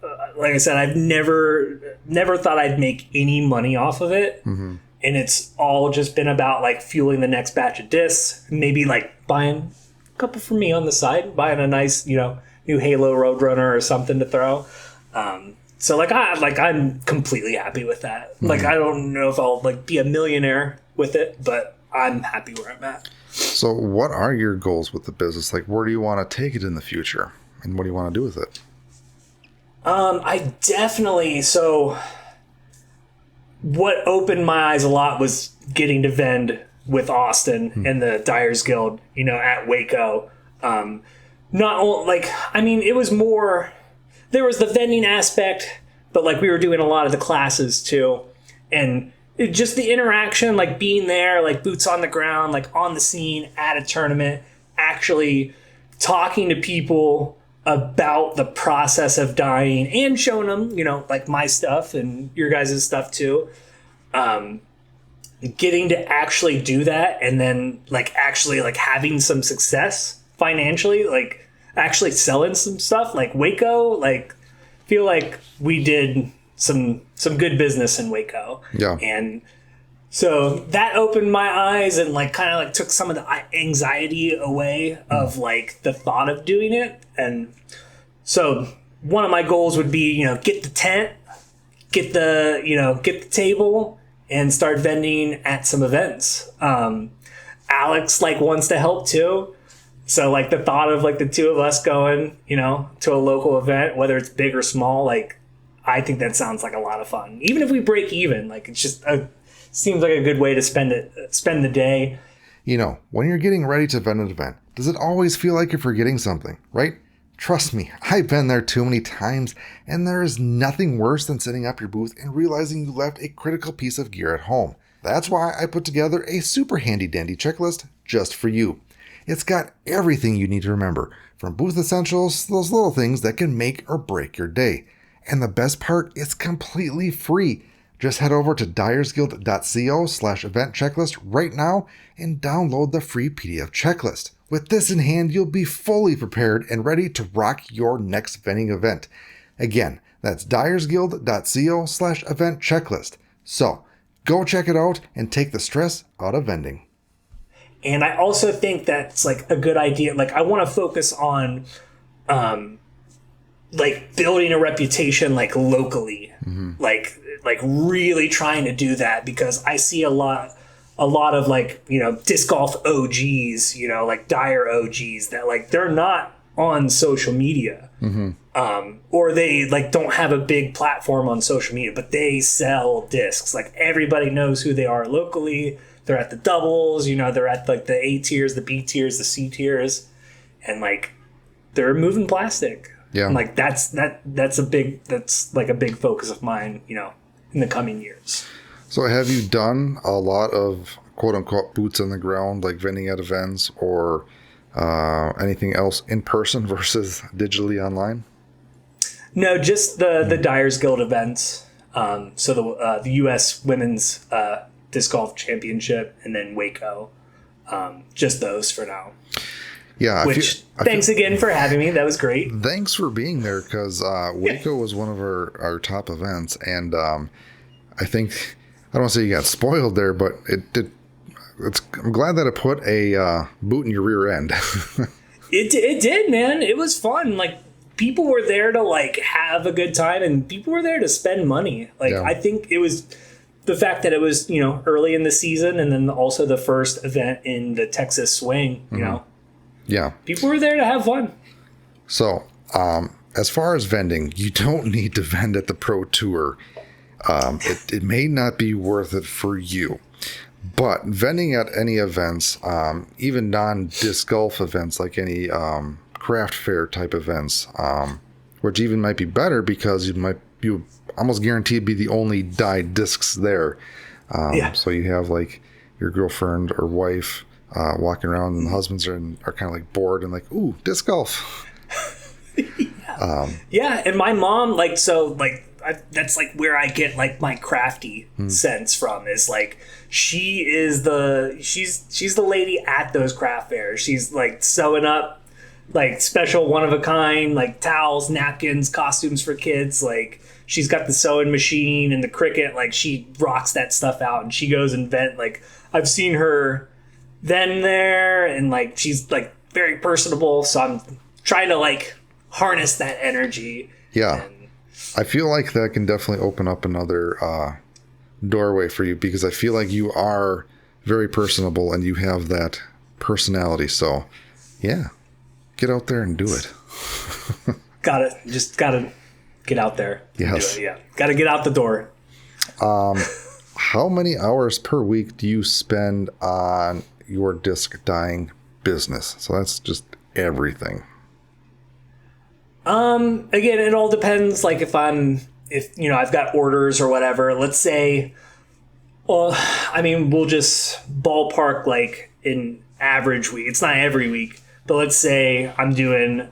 I said, I've never thought I'd make any money off of it. Mm-hmm. And it's all just been about like fueling the next batch of discs, maybe like buying a couple for me on the side, buying a nice, new Halo Roadrunner or something to throw. So I'm completely happy with that. Mm-hmm. Like I don't know if I'll like be a millionaire with it, but I'm happy where I'm at. So what are your goals with the business? Like where do you want to take it in the future? And what do you want to do with it? I definitely, so what opened my eyes a lot was getting to vend with Austin and the Dyers Guild, at Waco. It was more, there was the vending aspect, but like we were doing a lot of the classes too. And just the interaction, like being there, like boots on the ground, like on the scene at a tournament, actually talking to people about the process of dyeing and showing them, like my stuff and your guys' stuff too. Getting to actually do that and then like actually like having some success financially, like actually selling some stuff like Waco, like feel like we did some good business in Waco. Yeah. And so that opened my eyes and like kind of like took some of the anxiety away of like the thought of doing it. And so one of my goals would be, get the tent, get the table and start vending at some events. Alex like wants to help too. So like the thought of like the two of us going, to a local event, whether it's big or small, like I think that sounds like a lot of fun. Even if we break even, like it's just seems like a good way to spend the day. When you're getting ready to vend an event, does it always feel like you're forgetting something, right? Trust me, I've been there too many times, and there is nothing worse than setting up your booth and realizing you left a critical piece of gear at home. That's why I put together a super handy dandy checklist just for you. It's got everything you need to remember, from booth essentials to those little things that can make or break your day. And the best part, it's completely free. Just head over to dyersguild.co/event checklist right now and download the free PDF checklist. With this in hand, you'll be fully prepared and ready to rock your next vending event. Again, that's dyersguild.co/event checklist. So, go check it out and take the stress out of vending. And I also think that's like a good idea. Like I want to focus on like building a reputation like locally. Mm-hmm. Like really trying to do that, because I see a lot of like, disc golf OGs, like dyer OGs that like they're not on social media. Mm-hmm. Or they like don't have a big platform on social media, but they sell discs. Like everybody knows who they are locally. They're at the doubles, they're at like the A tiers, the B tiers, the C tiers, and like they're moving plastic. Yeah. And like that's a big focus of mine, in the coming years. So have you done a lot of quote unquote boots on the ground, like vending at events or anything else in person versus digitally online? No, just the Dyers Guild events. So the U.S. Women's Disc Golf Championship and then Waco. Just those for now. Yeah. Which, thanks again for having me. That was great. Thanks for being there, because Waco was one of our top events, and I think, I don't want to say you got spoiled there, but I'm glad that it put a boot in your rear end. It did, man. It was fun. Like, people were there to like have a good time, and people were there to spend money. Like, I think it was the fact that it was, you know, early in the season, and then also the first event in the Texas swing, you know. Yeah. People were there to have fun. So, as far as vending, you don't need to vend at the Pro Tour. It may not be worth it for you. But vending at any events, even non-disc golf events, like any craft fair type events, which even might be better because you almost guaranteed be the only dyed discs there. So you have like your girlfriend or wife walking around, and the husbands are kind of like bored and like, ooh, disc golf. And my mom, like, so like that's like where I get like my crafty sense from, is like she's the lady at those craft fairs. She's like sewing up like special one of a kind like towels, napkins, costumes for kids. Like, she's got the sewing machine and the Cricut. Like, she rocks that stuff out, and she goes and like, I've seen her then there, and like she's like very personable, so I'm trying to like harness that energy. I feel like that can definitely open up another doorway for you, because I feel like you are very personable and you have that personality. So yeah, get out there and do it. Gotta get out there. Yes. Do it, yeah. Gotta get out the door. How many hours per week do you spend on your disc dyeing business? So that's just everything. Again, it all depends. Like, if you know, I've got orders or whatever, let's say, well, I mean, we'll just ballpark like an average week. It's not every week, but let's say I'm doing,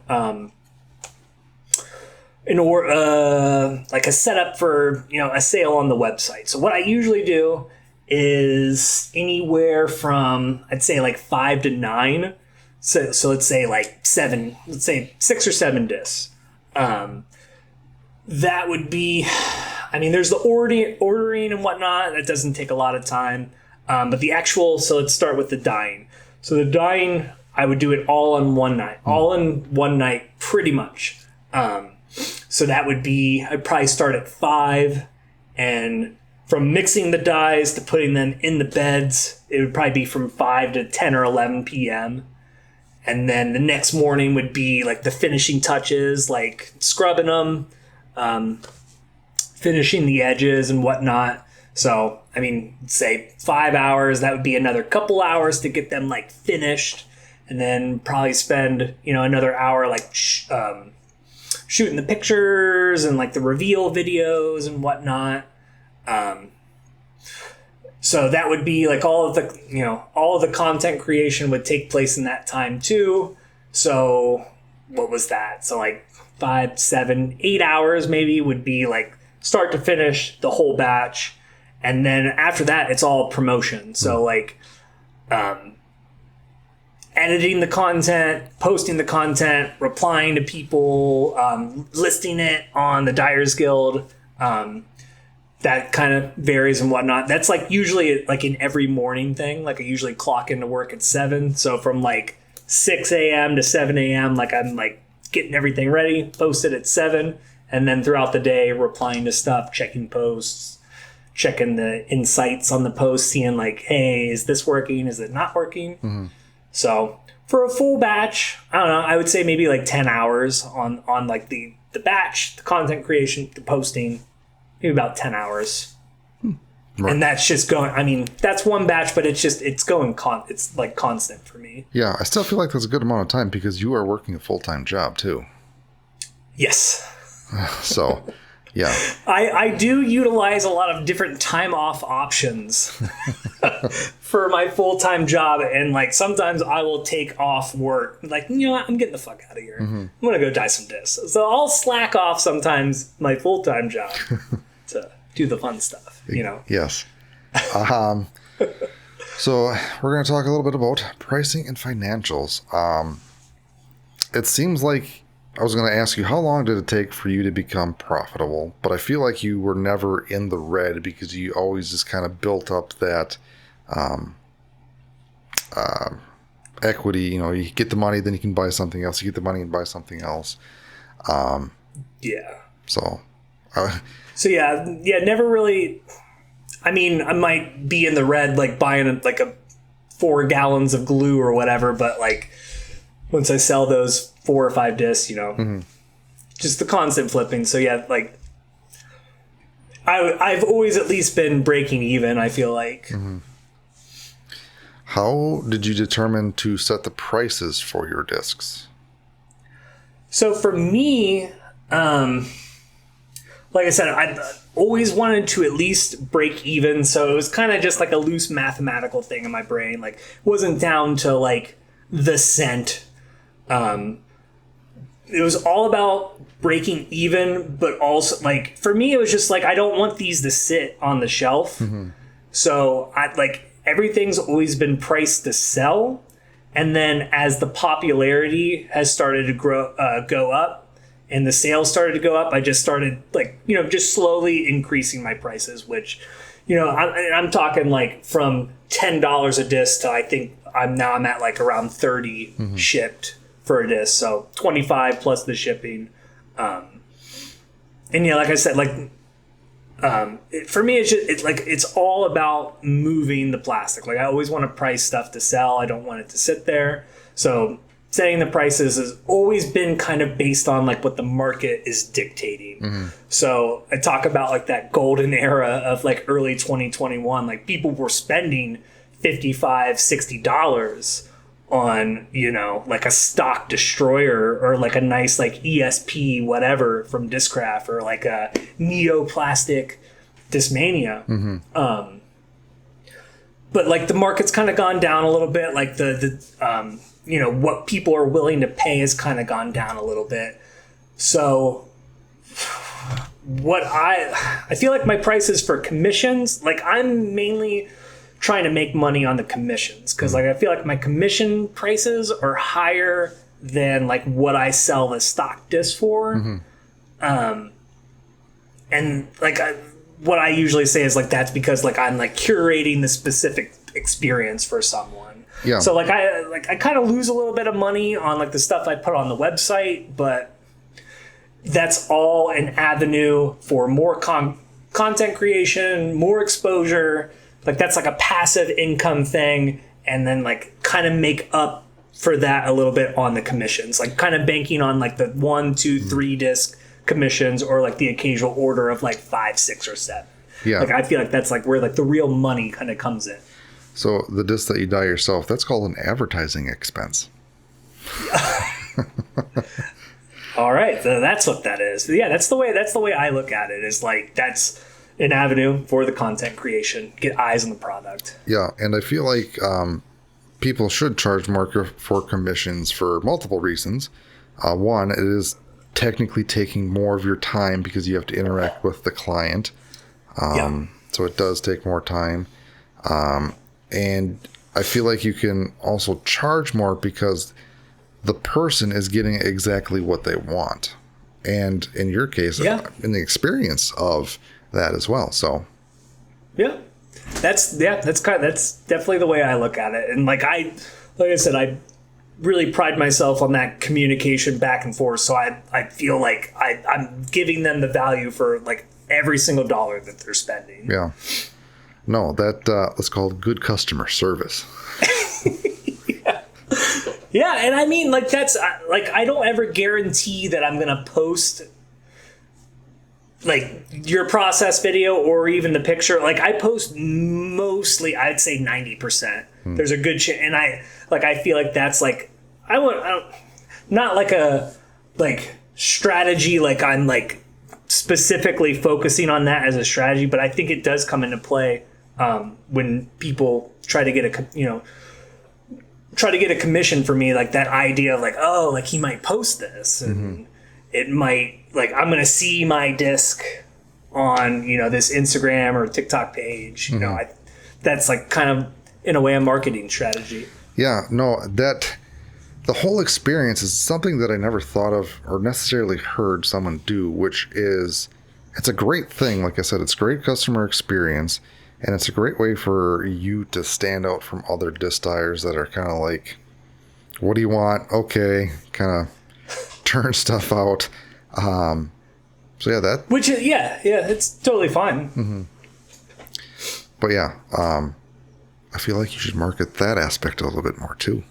like a setup for, you know, a sale on the website. So what I usually do is anywhere from, I'd say like 5 to 9. So let's say like 7, let's say 6 or 7 discs. That would be, I mean, there's the ordering and whatnot. That doesn't take a lot of time. But the actual, so let's start with the dyeing. So the dyeing, I would do it all in one night, pretty much. So that would be, I'd probably start at 5, and from mixing the dyes to putting them in the beds, it would probably be from 5 to 10 or 11 p.m. And then the next morning would be like the finishing touches, like scrubbing them, finishing the edges and whatnot. So, I mean, say 5 hours, that would be another couple hours to get them like finished. And then probably spend, you know, another hour like shooting the pictures and like the reveal videos and whatnot. So that would be like all of the content creation would take place in that time too. So what was that? So like 5, 7, 8 hours maybe would be like start to finish the whole batch. And then after that, it's all promotion. So like, editing the content, posting the content, replying to people, listing it on the Dyers Guild. That kind of varies and whatnot. That's like usually like an every morning thing. Like, I usually clock into work at 7. So from like 6 a.m. to 7 a.m., like I'm like getting everything ready, posted at 7. And then throughout the day, replying to stuff, checking posts, checking the insights on the post, seeing like, hey, is this working? Is it not working? Mm-hmm. So for a full batch, I don't know, I would say maybe like 10 hours on like the batch, the content creation, the posting, maybe about 10 hours. Right. And that's just going, I mean, that's one batch, but it's going, it's like constant for me. Yeah, I still feel like that's a good amount of time because you are working a full-time job too. Yes. So, yeah. I do utilize a lot of different time off options for my full-time job. And like sometimes I will take off work. Like, you know what? I'm getting the fuck out of here. Mm-hmm. I'm going to go dye some discs. So I'll slack off sometimes my full-time job to do the fun stuff, you know? Yes. So we're going to talk a little bit about pricing and financials. it seems like I was going to ask you, how long did it take for you to become profitable? But I feel like you were never in the red because you always just kind of built up that equity. You know, you get the money, then you can buy something else. You get the money and buy something else. Yeah. So never really. I mean, I might be in the red, like buying a 4 gallons of glue or whatever, but like once I sell those 4 or 5 discs, you know, just the constant flipping. So yeah, like I've always at least been breaking even, I feel like. How did you determine to set the prices for your discs? So for me, like I said, I always wanted to at least break even. So it was kind of just like a loose mathematical thing in my brain. Like, it wasn't down to like the cent. It was all about breaking even, but also like for me, it was just like, I don't want these to sit on the shelf. So I like everything's always been priced to sell. And then as the popularity has started to go up, and the sales started to go up, I just started like, you know, just slowly increasing my prices, which, you know, I'm talking like from $10 a disc to I think I'm at like around 30 shipped for a disc. So 25 plus the shipping. And yeah, like I said, like, for me, it's all about moving the plastic. Like I always want to price stuff to sell. I don't want it to sit there. So setting the prices has always been kind of based on like what the market is dictating. So I talk about like that golden era of like early 2021, like people were spending $55, $60 on, you know, like a stock destroyer or like a nice like ESP, whatever from Discraft or like a neoplastic Discmania. But like the market's kind of gone down a little bit. Like the you know, what people are willing to pay has kind of gone down a little bit. So what I feel like my prices for commissions, like I'm mainly trying to make money on the commissions because like I feel like my commission prices are higher than like what I sell the stock disc for. And like what I usually say is like that's because like I'm like curating the specific experience for someone. Yeah. So like I kind of lose a little bit of money on like the stuff I put on the website, but that's all an avenue for more content creation, more exposure. Like that's like a passive income thing, and then like kind of make up for that a little bit on the commissions, like kind of banking on like the 1, 2, 3 disc commissions or like the occasional order of like 5, 6, or 7. Yeah. Like I feel like that's like where like the real money kind of comes in. So the disc that you dye yourself, that's called an advertising expense. All right, so that's what that is. Yeah, that's the way I look at it. Is like that's an avenue for the content creation, get eyes on the product. Yeah, and I feel like people should charge more for commissions for multiple reasons. One, it is technically taking more of your time because you have to interact with the client. So it does take more time. And I feel like you can also charge more because the person is getting exactly what they want. And in your case, in the experience of that as well. So that's definitely the way I look at it. And like I said, I really pride myself on that communication back and forth. So I feel like I'm giving them the value for like every single dollar that they're spending. Yeah. No, let's call it good customer service. Yeah, and I mean, like, that's, like, I don't ever guarantee that I'm going to post, like, your process video or even the picture. Like, I post mostly, I'd say 90%. There's a good chance, and I feel like that's, like, I don't, not like a, like, strategy, like, I'm, like, specifically focusing on that as a strategy, but I think it does come into play when people try to get a commission for me, like that idea of like, oh, like he might post this and it might, like, I'm going to see my disc on, you know, this Instagram or TikTok page, you know, that's like kind of in a way a marketing strategy. Yeah, no, that the whole experience is something that I never thought of or necessarily heard someone do, which is, it's a great thing. Like I said, it's great customer experience, and it's a great way for you to stand out from other disc dyers that are kind of like, what do you want? Okay, kind of turn stuff out. So yeah, that. Which is, yeah, it's totally fine. Mm-hmm. But yeah, I feel like you should market that aspect a little bit more too.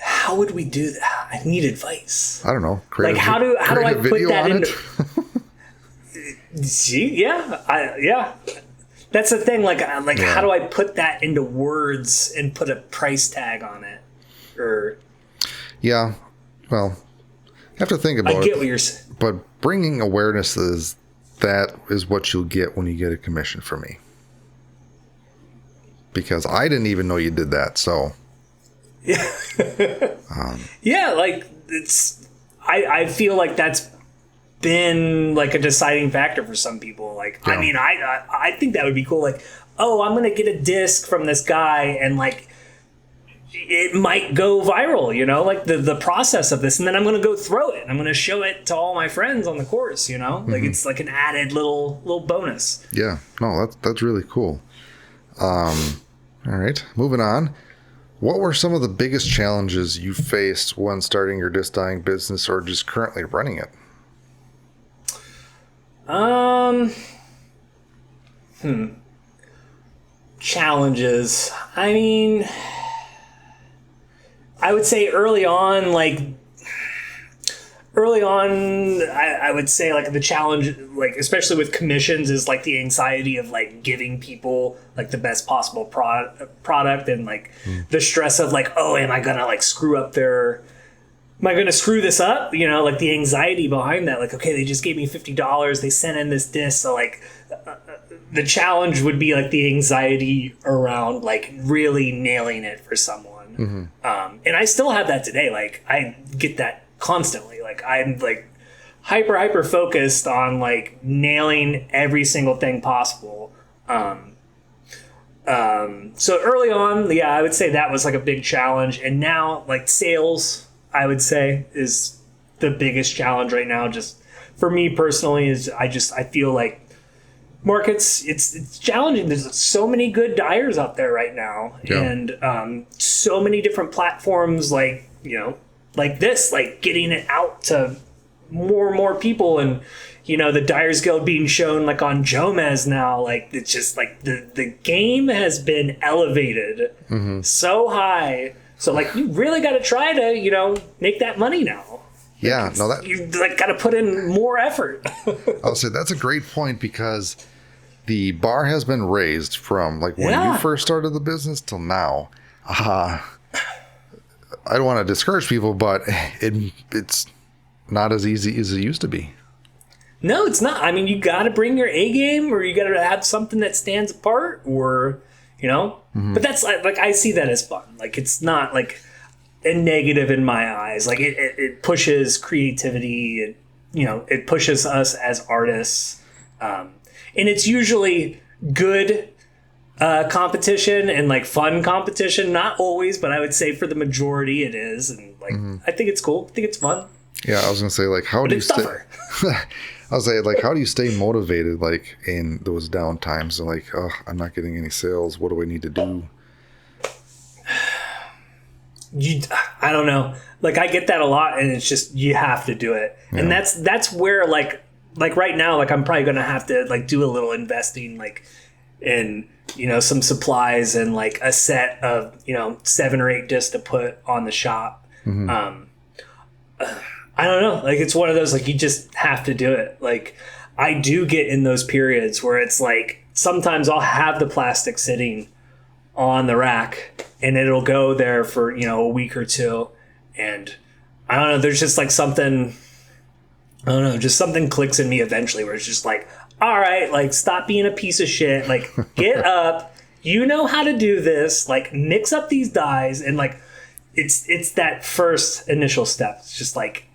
How would we do that? I need advice. I don't know. How do I put that into? See, yeah. That's the thing. How do I put that into words and put a price tag on it? Or yeah, well, you have to think about it. I get what you're saying. But bringing awareness is what you'll get when you get a commission from me. Because I didn't even know you did that, so. Yeah. Yeah, I feel like that's been like a deciding factor for some people. Like, yeah. I mean, I think that would be cool. Like, oh, I'm gonna get a disc from this guy, and like, it might go viral, like the process of this, and then I'm gonna go throw it. I'm gonna show it to all my friends on the course, Mm-hmm. Like it's like an added little bonus. Yeah, no, that's really cool. All right, moving on. What were some of the biggest challenges you faced when starting your disc dyeing business or just currently running it? Challenges. I mean, I would say early on, I would say like the challenge, like especially with commissions, is like the anxiety of like giving people like the best possible product, and like the stress of like, oh, am I gonna like screw this up? Like the anxiety behind that. Like, okay, they just gave me $50. They sent in this disc, so like the challenge would be like the anxiety around like really nailing it for someone. Mm-hmm. And I still have that today. Like I get that constantly. Like I'm like hyper focused on like nailing every single thing possible. So early on, yeah, I would say that was like a big challenge. And now like sales, I would say, is the biggest challenge right now. Just for me personally, is I feel like markets, it's challenging. There's so many good dyers out there right now. Yeah. And so many different platforms like this, like getting it out to more and more people, and the Dyers Guild being shown like on Jomez now. Like it's just like the game has been elevated so high. So like you really got to try to make that money now. Yeah, you like got to put in more effort. I'll say that's a great point, because the bar has been raised from like when you first started the business till now. I don't want to discourage people, but it's not as easy as it used to be. No, it's not. I mean, you got to bring your A game, or you got to have something that stands apart, or But that's like I see that as fun. Like it's not like a negative in my eyes. Like it pushes creativity. It pushes us as artists, and it's usually good competition and like fun competition. Not always, but I would say for the majority it is. And like I think it's cool. I think it's fun. Yeah, I was gonna say like how do you stay? I was like, how do you stay motivated like in those down times? And like, oh, I'm not getting any sales. What do I need to do? I don't know. Like I get that a lot, and it's just you have to do it. Yeah. And that's where like right now, like I'm probably gonna have to like do a little investing, like in some supplies and like a set of 7 or 8 discs to put on the shop. I don't know. Like it's one of those like you just have to do it. Like I do get in those periods where it's like sometimes I'll have the plastic sitting on the rack and it'll go there for a week or two, and I don't know. There's just like something. I don't know. Just something clicks in me eventually where it's just like, all right, like stop being a piece of shit. Like get up. You know how to do this. Like mix up these dyes, and like it's that first initial step. It's just like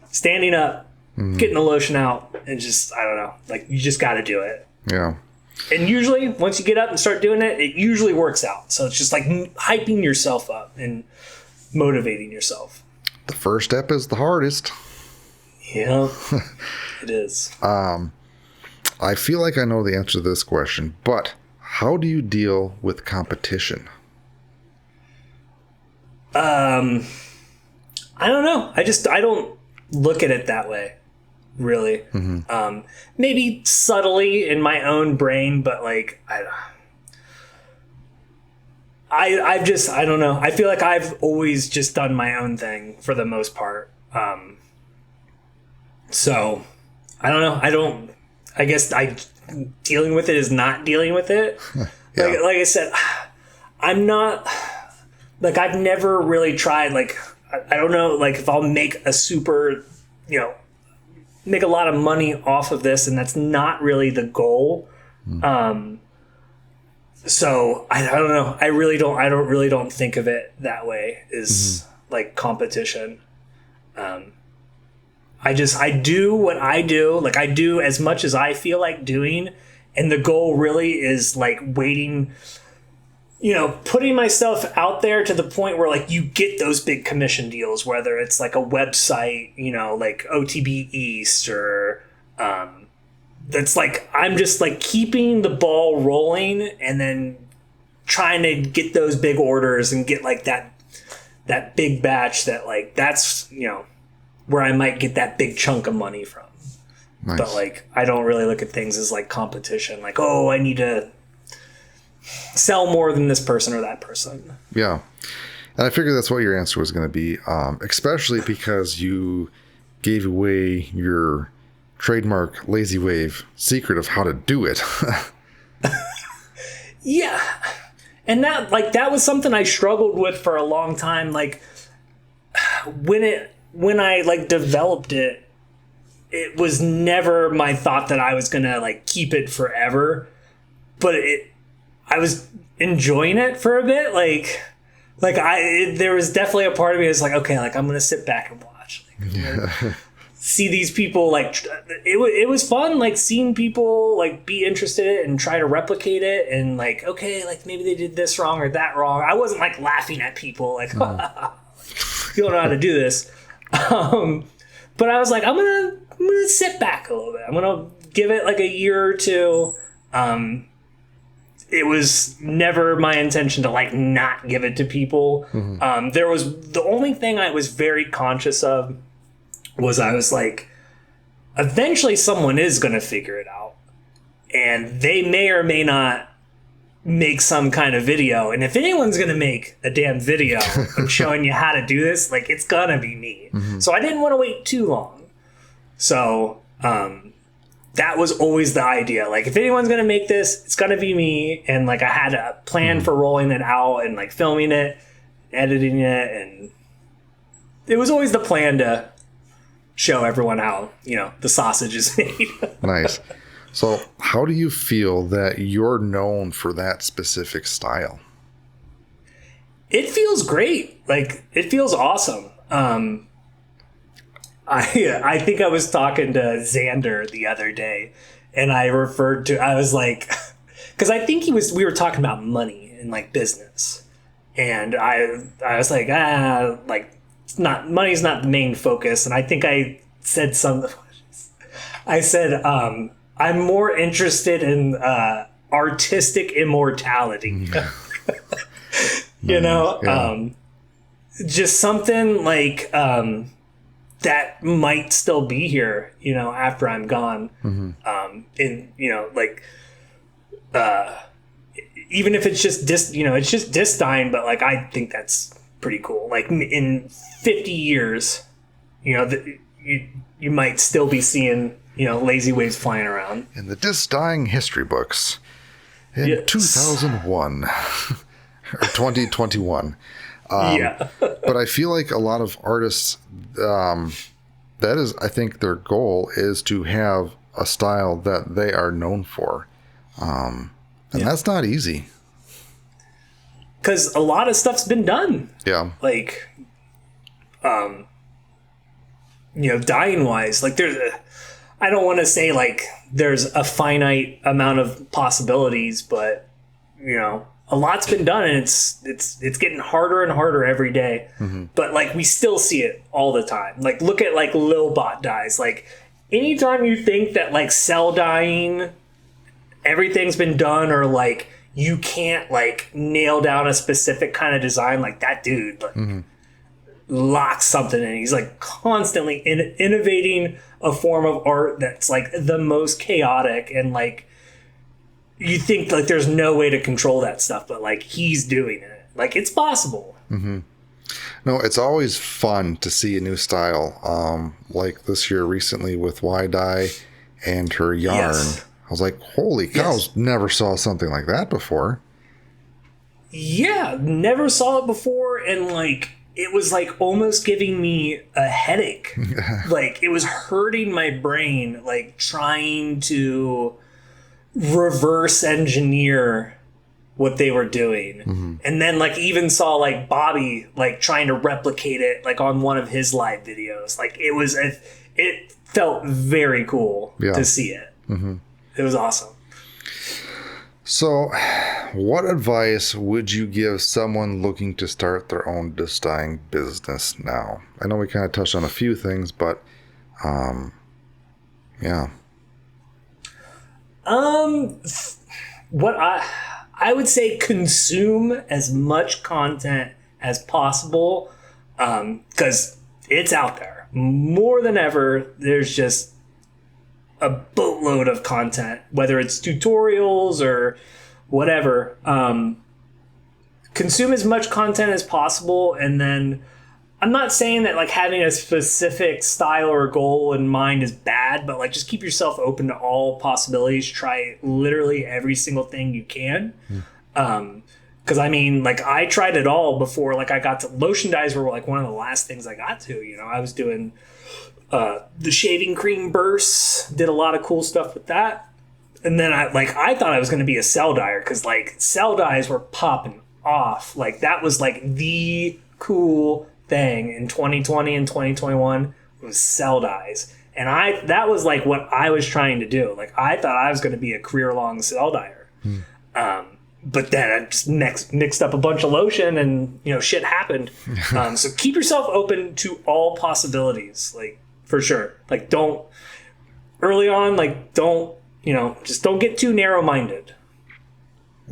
standing up, getting the lotion out, and just, I don't know, like you just got to do it. Yeah. And usually once you get up and start doing it, it usually works out. So it's just like hyping yourself up. And motivating yourself. The first step is the hardest. Yeah, it is. I feel like I know the answer to this question, but how do you deal with competition? I don't know. I don't look at it that way, really. Maybe subtly in my own brain, but like I don't know. I feel like I've always just done my own thing for the most part. So I don't know. I guess dealing with it is not dealing with it. Yeah. Like I said, I'm not like, I've never really tried, like, I don't know, like if I'll make a super, make a lot of money off of this, and that's not really the goal. So I don't know. I really don't think of it that way, is like competition. I do what I do. Like, I do as much as I feel like doing. And the goal really is like waiting, putting myself out there to the point where like you get those big commission deals, whether it's like a website, like OTB East, or that's like, I'm just like keeping the ball rolling and then trying to get those big orders and get like that big batch that like, that's, where I might get that big chunk of money from. Nice. But like, I don't really look at things as like competition. Like, oh, I need to sell more than this person or that person. Yeah. And I figured that's what your answer was going to be, especially because you gave away your trademark lazy wave secret of how to do it. Yeah. And that was something I struggled with for a long time. Like, when I like developed it, it was never my thought that I was going to like keep it forever, but I was enjoying it for a bit. There was definitely a part of me that's like, okay, like I'm going to sit back and watch, like, see these people, like it was fun, like seeing people like be interested in it and try to replicate it, and like, okay, like maybe they did this wrong or that wrong. I wasn't like laughing at people like, you don't know how to do this. But I was like, I'm gonna sit back a little bit. I'm gonna give it like a year or two. It was never my intention to like not give it to people. There was the only thing I was very conscious of was I was like, eventually someone is gonna figure it out, and they may or may not make some kind of video. And if anyone's gonna make a damn video of showing you how to do this, like, it's gonna be me. So I didn't want to wait too long. So that was always the idea. Like, if anyone's gonna make this, it's gonna be me. And like, I had a plan for rolling it out and like filming it, editing it, and it was always the plan to show everyone how the sausage is made. Nice. So how do you feel that you're known for that specific style? It feels great. Like, it feels awesome. I think I was talking to Xander the other day, and I was like, because I think we were talking about money and like business. And I was like, like, it's not, money's not the main focus. And I think I said I said, I'm more interested in artistic immortality. Just something like that might still be here, after I'm gone. Even if it's just it's just disc dying, but like, I think that's pretty cool. Like, in 50 years, you might still be seeing lazy waves flying around in the disc dying history books in 2001 or 2021. But I feel like a lot of artists, that is, I think their goal is to have a style that they are known for. And that's not easy. Because a lot of stuff's been done. Yeah. Like, dying wise, like, I don't want to say like there's a finite amount of possibilities, but a lot's been done, and it's getting harder and harder every day. But like we still see it all the time. Like look at like Lilbot dyes. Like anytime you think that like cell dyeing, everything's been done, or like you can't like nail down a specific kind of design, like that dude like locks something in. He's like constantly innovating a form of art that's like the most chaotic, and like you think like there's no way to control that stuff, but like he's doing it. Like it's possible. No, it's always fun to see a new style. Like this year recently with Y-Dye and her yarn. Yes. I was like, holy cows, never saw something like that before. Yeah, never saw it before, and like it was like almost giving me a headache. Like it was hurting my brain, like trying to reverse engineer what they were doing. And then like even saw like Bobby like trying to replicate it like on one of his live videos. Like it felt very cool to see it. It was awesome. So what advice would you give someone looking to start their own disc dyeing business now? I know we kind of touched on a few things, but yeah. What I would say, consume as much content as possible, because it's out there more than ever. There's just a boatload of content, whether it's tutorials or whatever. Consume as much content as possible, and then I'm not saying that like having a specific style or goal in mind is bad, but like just keep yourself open to all possibilities. Try literally every single thing you can. Because I mean, like I tried it all before. Like I got to lotion dyes were like one of the last things I got to. You know, I was doing the shaving cream bursts. Did a lot of cool stuff with that. And then I thought I was going to be a cell dyer, because like cell dyes were popping off. Like that was like the cool thing in 2020 and 2021 was cell dyes, and that was like what I was trying to do. Like I thought I was going to be a career-long cell dyer, but then I just mixed up a bunch of lotion, and you know shit happened. So keep yourself open to all possibilities, like for sure. Like don't early on, like don't just don't get too narrow-minded,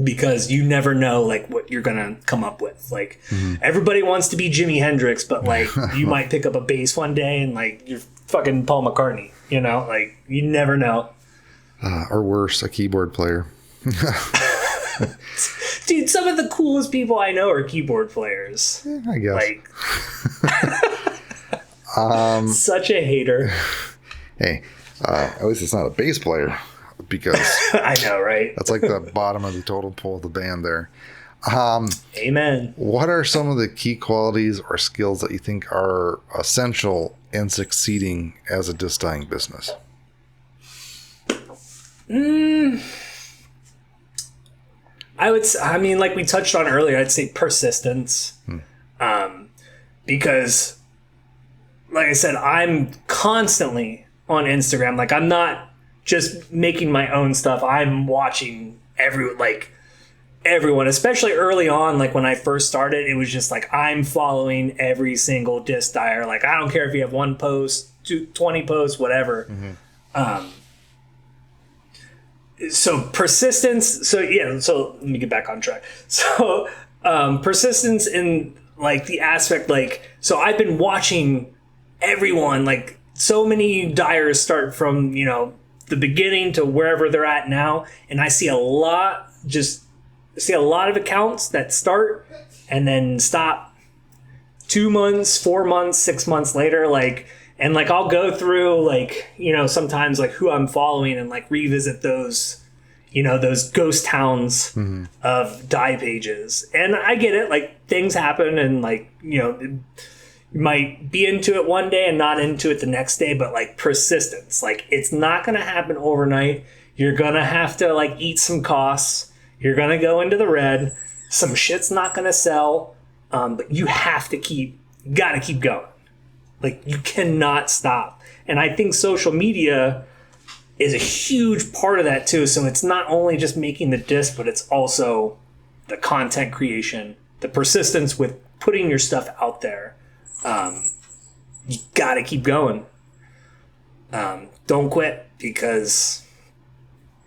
because you never know like what you're gonna come up with. Like everybody wants to be Jimi Hendrix, but like you might pick up a bass one day and like you're fucking Paul McCartney, like you never know. Or worse, a keyboard player. Dude, some of the coolest people I know are keyboard players. Yeah, I guess. Like such a hater. Hey, at least it's not a bass player. Because I know, right? That's like the bottom of the totem pole of the band there. Amen. What are some of the key qualities or skills that you think are essential in succeeding as a disc dyeing business? I mean, like we touched on earlier, I'd say persistence. Because, like I said, I'm constantly on Instagram. Like I'm not just making my own stuff. I'm watching everyone, especially early on. Like when I first started, it was just like I'm following every single disc dyer. Like I don't care if you have 1 post, 20 posts, whatever. So persistence. So yeah. So let me get back on track. So persistence in like the aspect, like, so I've been watching everyone, like so many dyers start from, the beginning to wherever they're at now, and I see a lot of accounts that start and then stop 2 months, 4 months, 6 months later, like, and like I'll go through like sometimes like who I'm following and like revisit those those ghost towns of dye pages. And I get it, like things happen, and like you might be into it one day and not into it the next day, but like persistence, like it's not going to happen overnight. You're going to have to like eat some costs. You're going to go into the red. Some shit's not going to sell. But you have to gotta keep going. Like you cannot stop. And I think social media is a huge part of that too. So it's not only just making the disc, but it's also the content creation, the persistence with putting your stuff out there. You got to keep going. Don't quit, because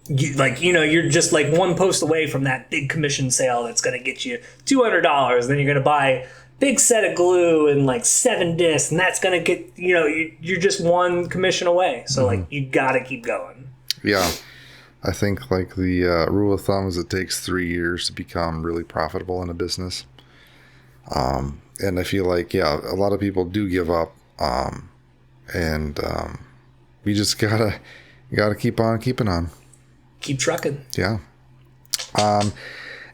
you're just like one post away from that big commission sale that's going to get you $200. Then you're going to buy big set of glue and like 7 discs, and that's going to get, you're just one commission away. So like, you got to keep going. Yeah. I think like the rule of thumb is it takes 3 years to become really profitable in a business. And I feel like, a lot of people do give up. You just gotta keep on keeping on. Keep trucking. Yeah.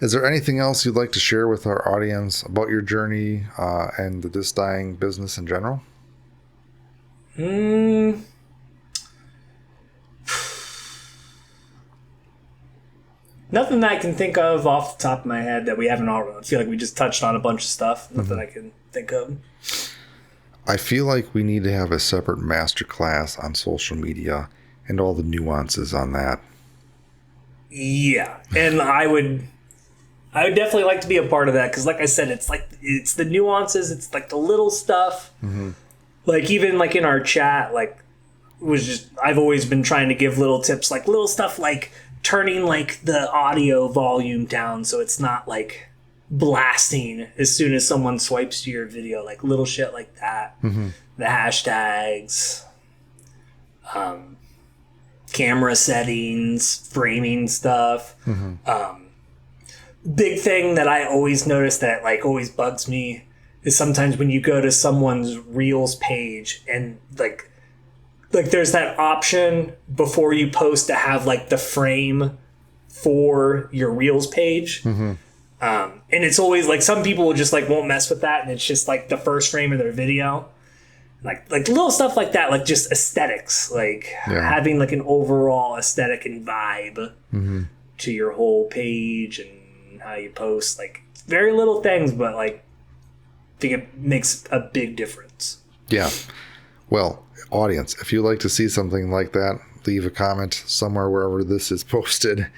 Is there anything else you'd like to share with our audience about your journey and the disc dyeing business in general? Nothing that I can think of off the top of my head that we haven't already. I feel like we just touched on a bunch of stuff. Nothing I can think of. I feel like we need to have a separate masterclass on social media and all the nuances on that. Yeah, and I would definitely like to be a part of that, because like I said, it's the nuances, it's like the little stuff. Like even like in our chat, like I've always been trying to give little tips, like little stuff like turning like the audio volume down so it's not like blasting as soon as someone swipes to your video, like little shit like that. The hashtags, camera settings, framing stuff. Big thing that I always notice that like always bugs me is sometimes when you go to someone's Reels page and like there's that option before you post to have like the frame for your Reels page. And it's always like some people just like won't mess with that, and it's just like the first frame of their video. Like little stuff like that, like just aesthetics, like having like an overall aesthetic and vibe to your whole page and how you post. Like very little things, but like I think it makes a big difference. Yeah. Well, audience, if you'd like to see something like that, leave a comment somewhere wherever this is posted,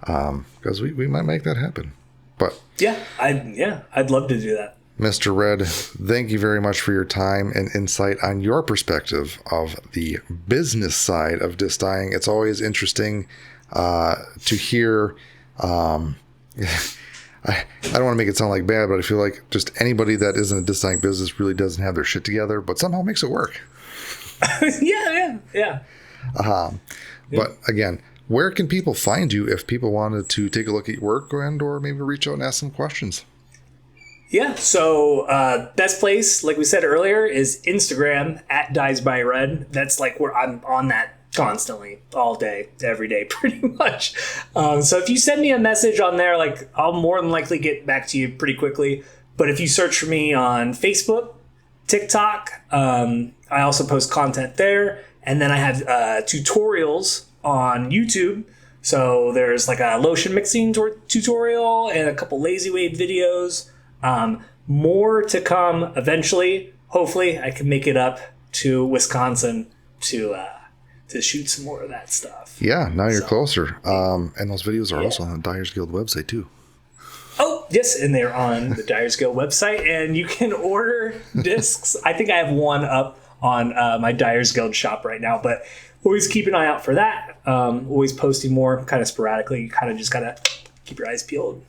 because we might make that happen. But I'd love to do that. Mr. Red, thank you very much for your time and insight on your perspective of the business side of disc dyeing. It's always interesting to hear. I don't want to make it sound like bad, but I feel like just anybody that isn't a disc dyeing business really doesn't have their shit together, but somehow makes it work. Yeah. But again, where can people find you if people wanted to take a look at your work or maybe reach out and ask some questions? Yeah, so best place, like we said earlier, is Instagram at Dyes by Red. That's like where I'm on that constantly, all day, every day, pretty much. So if you send me a message on there, like I'll more than likely get back to you pretty quickly. But if you search for me on Facebook, TikTok, I also post content there. And then I have tutorials on YouTube. So there's like a lotion mixing tutorial and a couple lazy wave videos. More to come eventually. Hopefully I can make it up to Wisconsin to shoot some more of that stuff. Yeah, now you're closer. And those videos are also on the Dyers Guild website too. Oh, yes, and they're on the Dyers Guild website, and you can order discs. I think I have one up on my Dyers Guild shop right now, but always keep an eye out for that. Always posting more kind of sporadically. You kind of just got to keep your eyes peeled.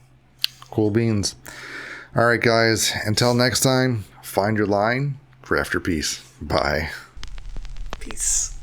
Cool beans. All right, guys, until next time, find your line, craft your piece. Bye. Peace.